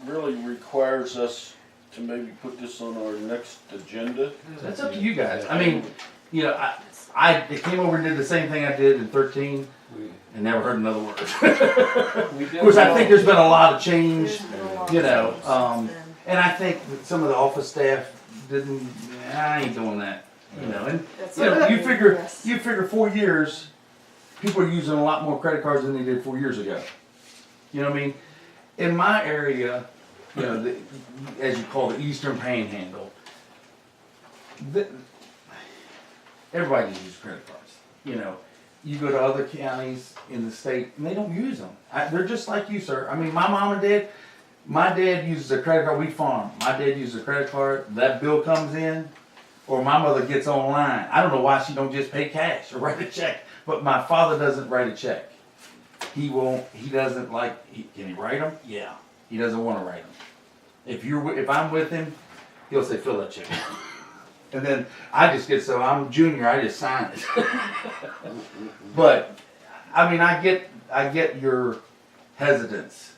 really requires us to maybe put this on our next agenda? That's up to you guys. I mean, you know, I came over and did the same thing I did in 13 and never heard another word. Of course, I think there's been a lot of change, There's been a lot you of know, changes then. and I think that some of the office staff didn't, I ain't doing that, you know, and That's you know, okay, yes. you figure 4 years, people are using a lot more credit cards than they did 4 years ago. You know what I mean? In my area, you know, as you call the Eastern Panhandle, everybody uses credit cards. You know, you go to other counties in the state and they don't use them. They're just like you, sir. I mean, my mom and dad, my dad uses a credit card. We farm. My dad uses a credit card. That bill comes in, or my mother gets online. I don't know why she don't just pay cash or write a check. But my father doesn't write a check. He won't. He doesn't like. Can he write them? Yeah. He doesn't want to write them. If I'm with him, he'll say fill that check. And then I just get, so I'm junior, I just sign it. But I mean, I get your hesitance.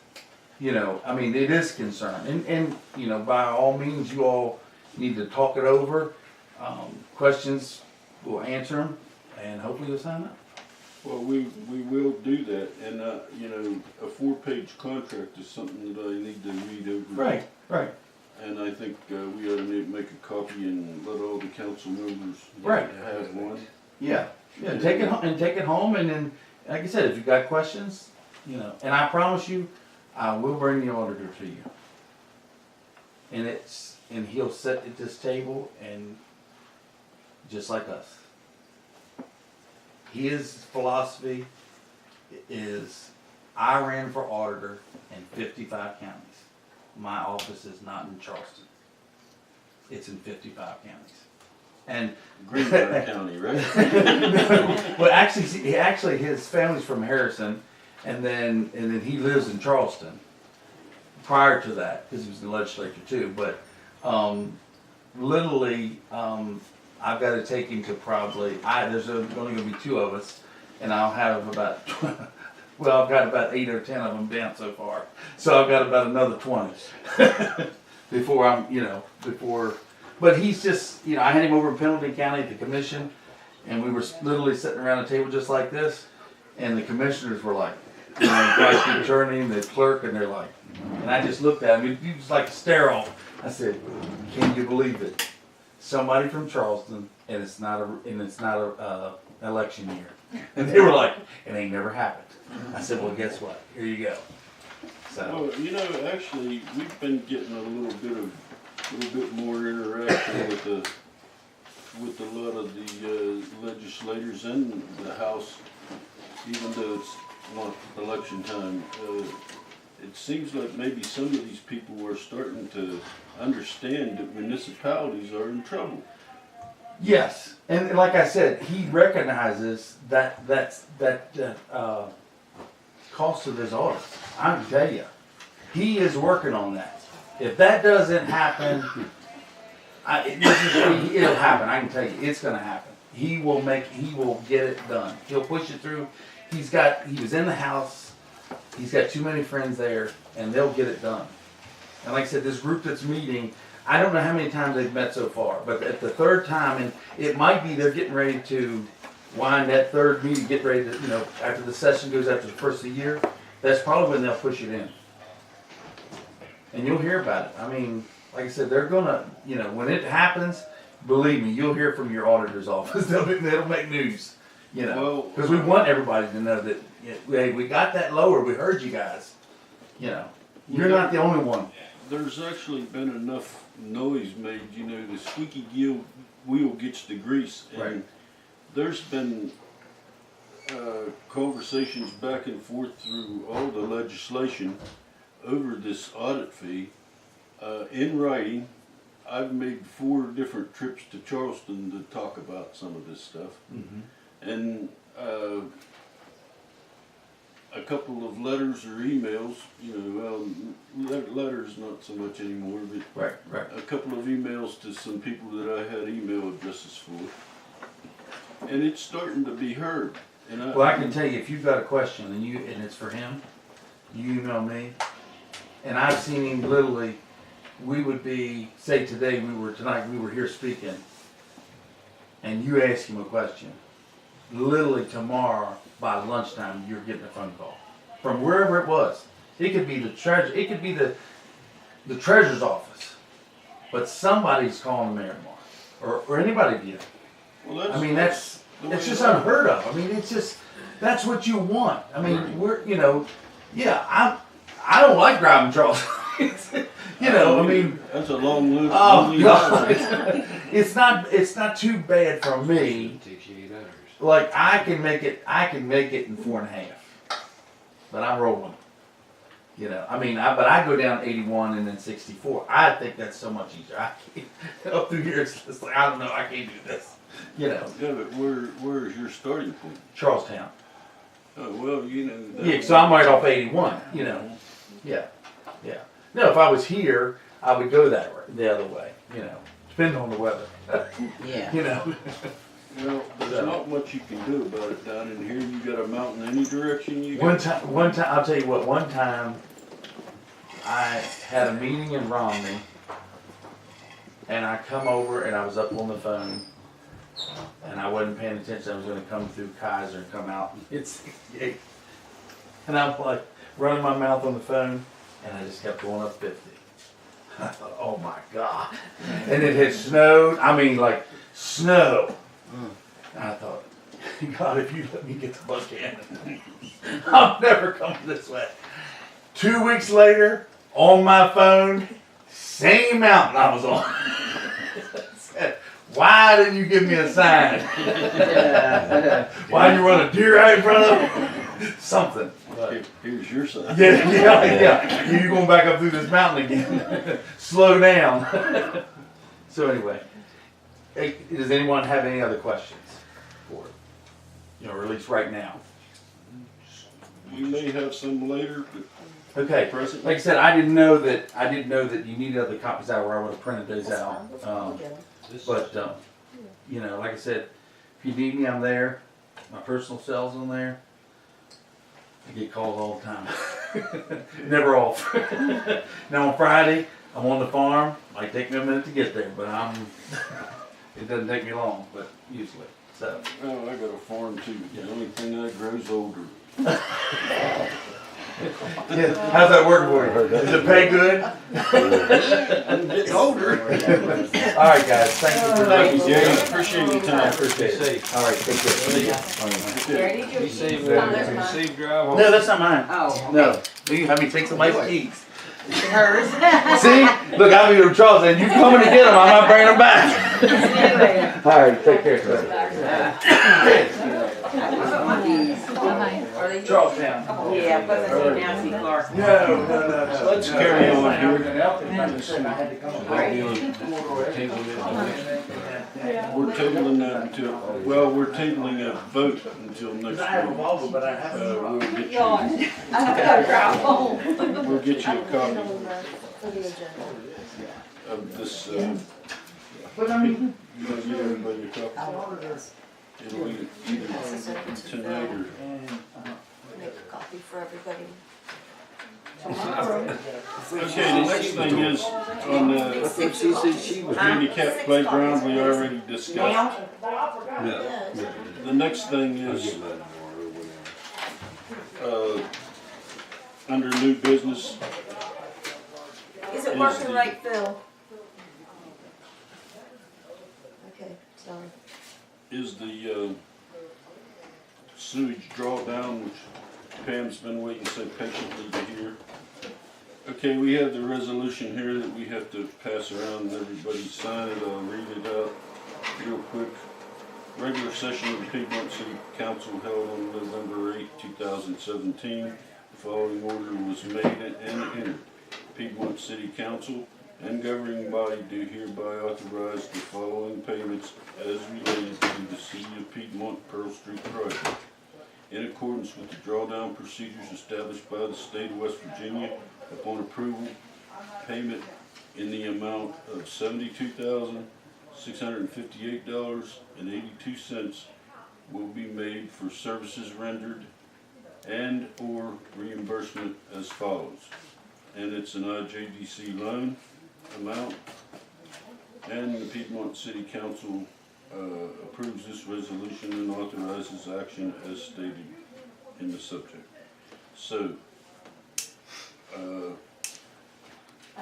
You know, I mean, it is concern, and you know, by all means, you all need to talk it over. Questions, we'll answer them, and hopefully you'll sign up. Well, we will do that, and you know, a 4-page contract is something that I need to read over. Right. And I think we ought to make a copy and let all the council members Right. have one. Yeah. Take it home, and then, like I said, if you've got questions, you know, and I promise you, I will bring the auditor to you. And he'll sit at this table and just like us. His philosophy is, I ran for auditor in 55 counties. My office is not in Charleston. It's in 55 counties. And Greenbrier County, right? well, actually, his family's from Harrison, and then he lives in Charleston. Prior to that, because he was in the legislature too. But literally, I've got to take him to probably. There's only going to be 2 of us, and I'll have about. Well, I've got about 8 or 10 of them down so far, so I've got about another 20 before I'm, you know, before. But he's just, you know, I had him over in Pendleton County at the commission, and we were literally sitting around a table just like this, and the commissioners were like, you know, the prosecuting attorney and the clerk, and they're like, and I just looked at him. He was like sterile. I said, "Can you believe it? Somebody from Charleston, and it's not a election year." And they were like, "It ain't never happened." I said, "Well, guess what? Here you go." So. Well, you know, actually, we've been getting a little bit more interaction with a lot of the legislators in the House, even though it's not election time. It seems like maybe some of these people are starting to understand that municipalities are in trouble. Yes, and like I said, he recognizes that cost of his audit. I can tell you, he is working on that. If that doesn't happen, it'll happen. I can tell you, it's going to happen. He will get it done. He'll push it through. He was in the House. He's got too many friends there, and they'll get it done. And like I said, this group that's meeting, I don't know how many times they've met so far, but at the 3rd time, and it might be they're getting ready to wind that 3rd meeting, get ready to, you know, after the session goes after the first of the year, that's probably when they'll push it in. And you'll hear about it. I mean, like I said, they're gonna, you know, when it happens, believe me, you'll hear from your auditor's office. They'll make news, you know, because we want everybody to know that, hey, we got that lower. We heard you guys. You know, you're not the only one. There's actually been enough noise made, you know, the squeaky wheel gets the grease. And right. There's been conversations back and forth through all the legislation over this audit fee. In writing, I've made 4 different trips to Charleston to talk about some of this stuff. Mm-hmm. And a couple of letters or emails, you know, letters not so much anymore, but right. A couple of emails to some people that I had email addresses for. And it's starting to be heard. And I can tell you, if you've got a question and it's for him, you email me. And I've seen him literally, we would be, say today tonight we were here speaking, and you ask him a question, literally tomorrow by lunchtime you're getting a phone call from wherever it was. It could be the treasure, it could be the treasurer's office, but somebody's calling the mayor tomorrow, or anybody did. Well, I mean, it's just unheard of. I mean, it's just, that's what you want. I mean, I don't like driving Charles. You know, I mean, that's a long lived. oh God, it's not too bad for me. It takes you 8 hours. Like I can make it in 4.5, but I'm rolling. You know, I mean, but I go down 81 and then 64. I think that's so much easier. I can't, up through here, it's just like, I don't know, I can't do this. You know, Yeah, but where's your starting point? Charlestown. Oh, well, you know. Yeah, so I'm right off 81, you know. Yeah, yeah. No, if I was here, I would go the other way, you know, depending on the weather. Yeah. You know. Well, there's not much you can do about it down in here. You got a mountain any direction you One got. time, I'll tell you what, one time I had a meeting in Romney and I come over and I was up on the phone and I wasn't paying attention. I was going to come through Kaiser and come out and hit 68. And I'm like running my mouth on the phone and I just kept going up 50. I thought, oh my God. And it had snowed. I mean, like snow. And I thought, God, if you let me get to Buchanan, I'm never coming this way. 2 weeks later, on my phone, same mountain I was on. Said, why didn't you give me a sign? Why did you run a deer out in front of me? Something. But, Here's your sign. yeah. You're going back up through this mountain again. Slow down. So anyway, hey, does anyone have any other questions for it? You know, or at least right now. You may have some later, but Okay. present. Like I said, I didn't know that you needed other copies out where I would have printed those That's out. fine. I'll get 'em. But you know, like I said, if you need me, I'm there. My personal cell's on there. I get calls all the time. Never off. Now on Friday, I'm on the farm. Might take me a minute to get there, but it doesn't take me long, but usually. So Oh, I got a farm too. The only thing that grows older. yeah, how's that working for you? Does it pay good? I'm getting older. All right, guys. Thank you for Thank you, Jerry. Appreciate your I time. appreciate it. All right, take care. See ya. Gary, did you? Be safe, Oh, there's mine. safe drive home. No, that's not mine. Oh. No. You have me take somebody's keys. Hers. See? Look, I'll be with Charles and you coming to get them, I'm not bringing them back. All right, take care, Charlestown. Yeah, but that's Nancy Clark. No. Let's carry on here. We're tabling that until, well, we're tabling a vote until next I have a week. Volvo, but I haven't. We'll get you a copy For the agenda. of this, But I mean, you gonna give everybody a I copy? know it is. It'll be either tonight or. Make a copy for everybody. Okay, the next thing is on the She said she was. handicap playground, we already discussed. Yeah. The next thing I'll is, get mine tomorrow, whatever. under new business, Is it working right, Phil? Okay, sorry. is the sewage drawdown, which Pam's been waiting so patiently to hear. Okay, we have the resolution here that we have to pass around and everybody sign it. I'll read it out real quick. Regular session of the Piedmont City Council held on November 8, 2017. The following order was made and entered. Piedmont City Council and governing body do hereby authorize the following payments as related to the City of Piedmont Pearl Street project. In accordance with the drawdown procedures established by the state of West Virginia, upon approval, payment in the amount of $72,658.82 will be made for services rendered and or reimbursement as follows. And it's an IJDC loan amount. And the Piedmont City Council approves this resolution and authorizes action as stated in the subject. So, I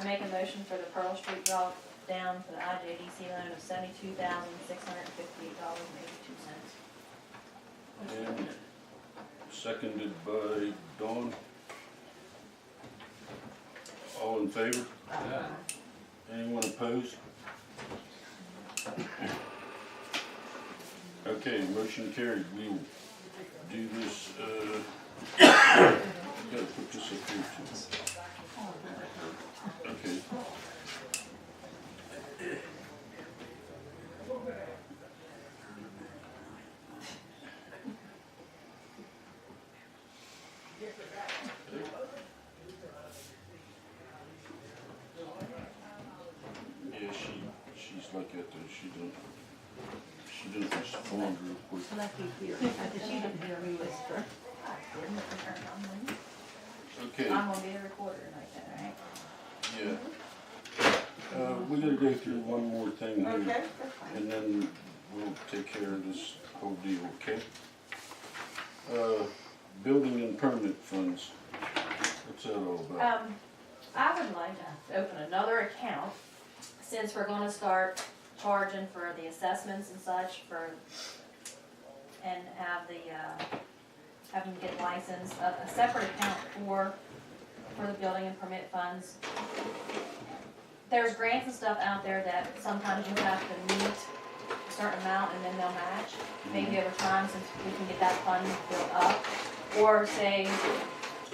make a motion for the Pearl Street drop down for the IJDC loan of $72,658.82. and seconded by Dawn. All in favor? Yeah. Anyone opposed? Okay, motion carried. We will do this, gotta put this up here too. Okay. Yeah, she's like that though. She doesn't respond real quick. Lucky here, because she didn't hear me whisper. Okay, I'm gonna be the recorder like that, right? yeah. We gotta go through one more thing here. Okay, that's fine. And then we'll take care of this whole deal, okay? Building and permit funds. What's that all about? I would like to open another account, since we're gonna start charging for the assessments and such and have them get licensed, a separate account for the building and permit funds. There's grants and stuff out there that sometimes you have to meet a certain amount and then they'll match, maybe over time, since we can get that fund built up. Or say,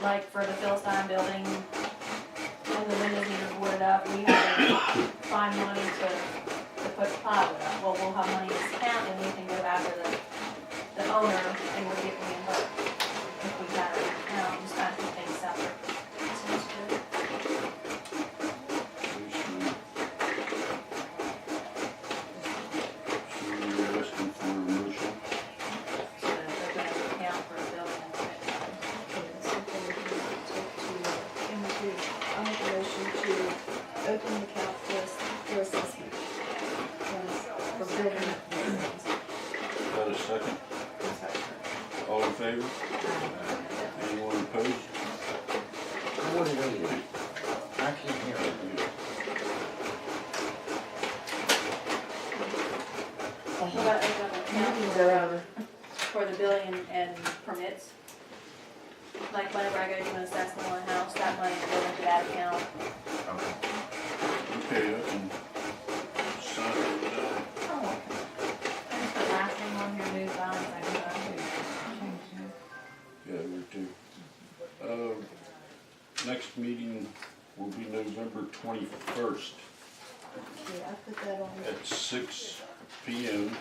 like for the Philstein building, when the windows need boarded up, we have to find money to put plywood up. Well, we'll have money in this account and we can go after the owner and we'll get reimbursed. If we got an account, just kind of keep things separate. Sounds good. So you're asking for a motion? So open an account for a building and permit funds. I'll make a motion to open the account for assessment. For building. Got a second? All in favor? Anyone opposed? What are they doing? I can't hear it. What about open up an account for the building and permits? Like whenever I go do an assessment on a house, that money will go into that account. Okay, I can sign it down. Oh, I just put last name on here, new balance, I do that too. Yeah, we do. Next meeting will be November 21st Okay, I put that on. at 6 p.m.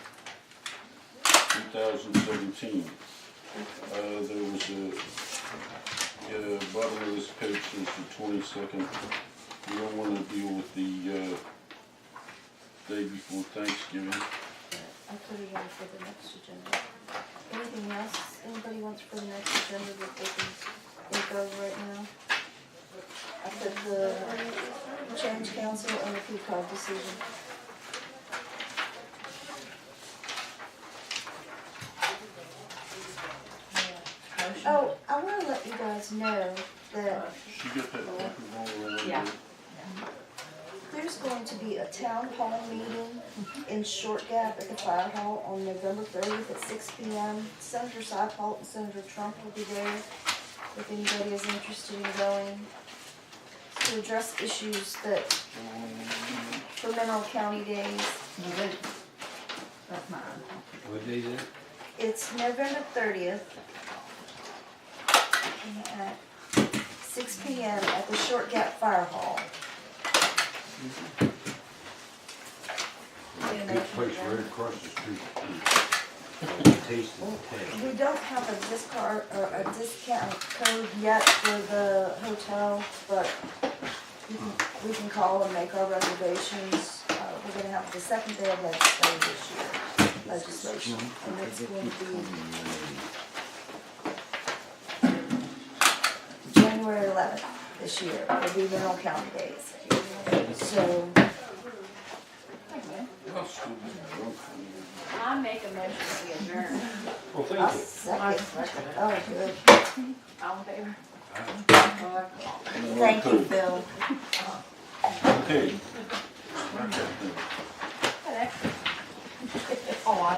2017. There was a, bottom of this page says the 22nd. We don't want to deal with the day before Thanksgiving. I put it on for the next agenda. Anything else anybody wants for the next agenda that they can think of right now? I put the change council and the PCOG decision. Motion? Oh, I wanna let you guys know that She got that paper roll around Yeah. there? there's going to be a town hall meeting in Short Gap at the fire hall on November 30th at 6 p.m. Senator Seipolt and Senator Trump will be there if anybody is interested in going to address issues that, for Mineral County Days. That's mine. What day is it? It's November 30th at 6 p.m. at the Short Gap Fire Hall. Good place right across the street. Tasting the We don't have a discount code yet for the hotel, but we can call and make our reservations. We're gonna have the second day of legislation, and it's going to be January 11th. this year, for the Mineral County Days. So, I'll still be drunk. I make a motion to adjourn. Well, I'll thank you. second. Oh, good. All in favor? Thank you, Phil. Okay. That extra. Oh, I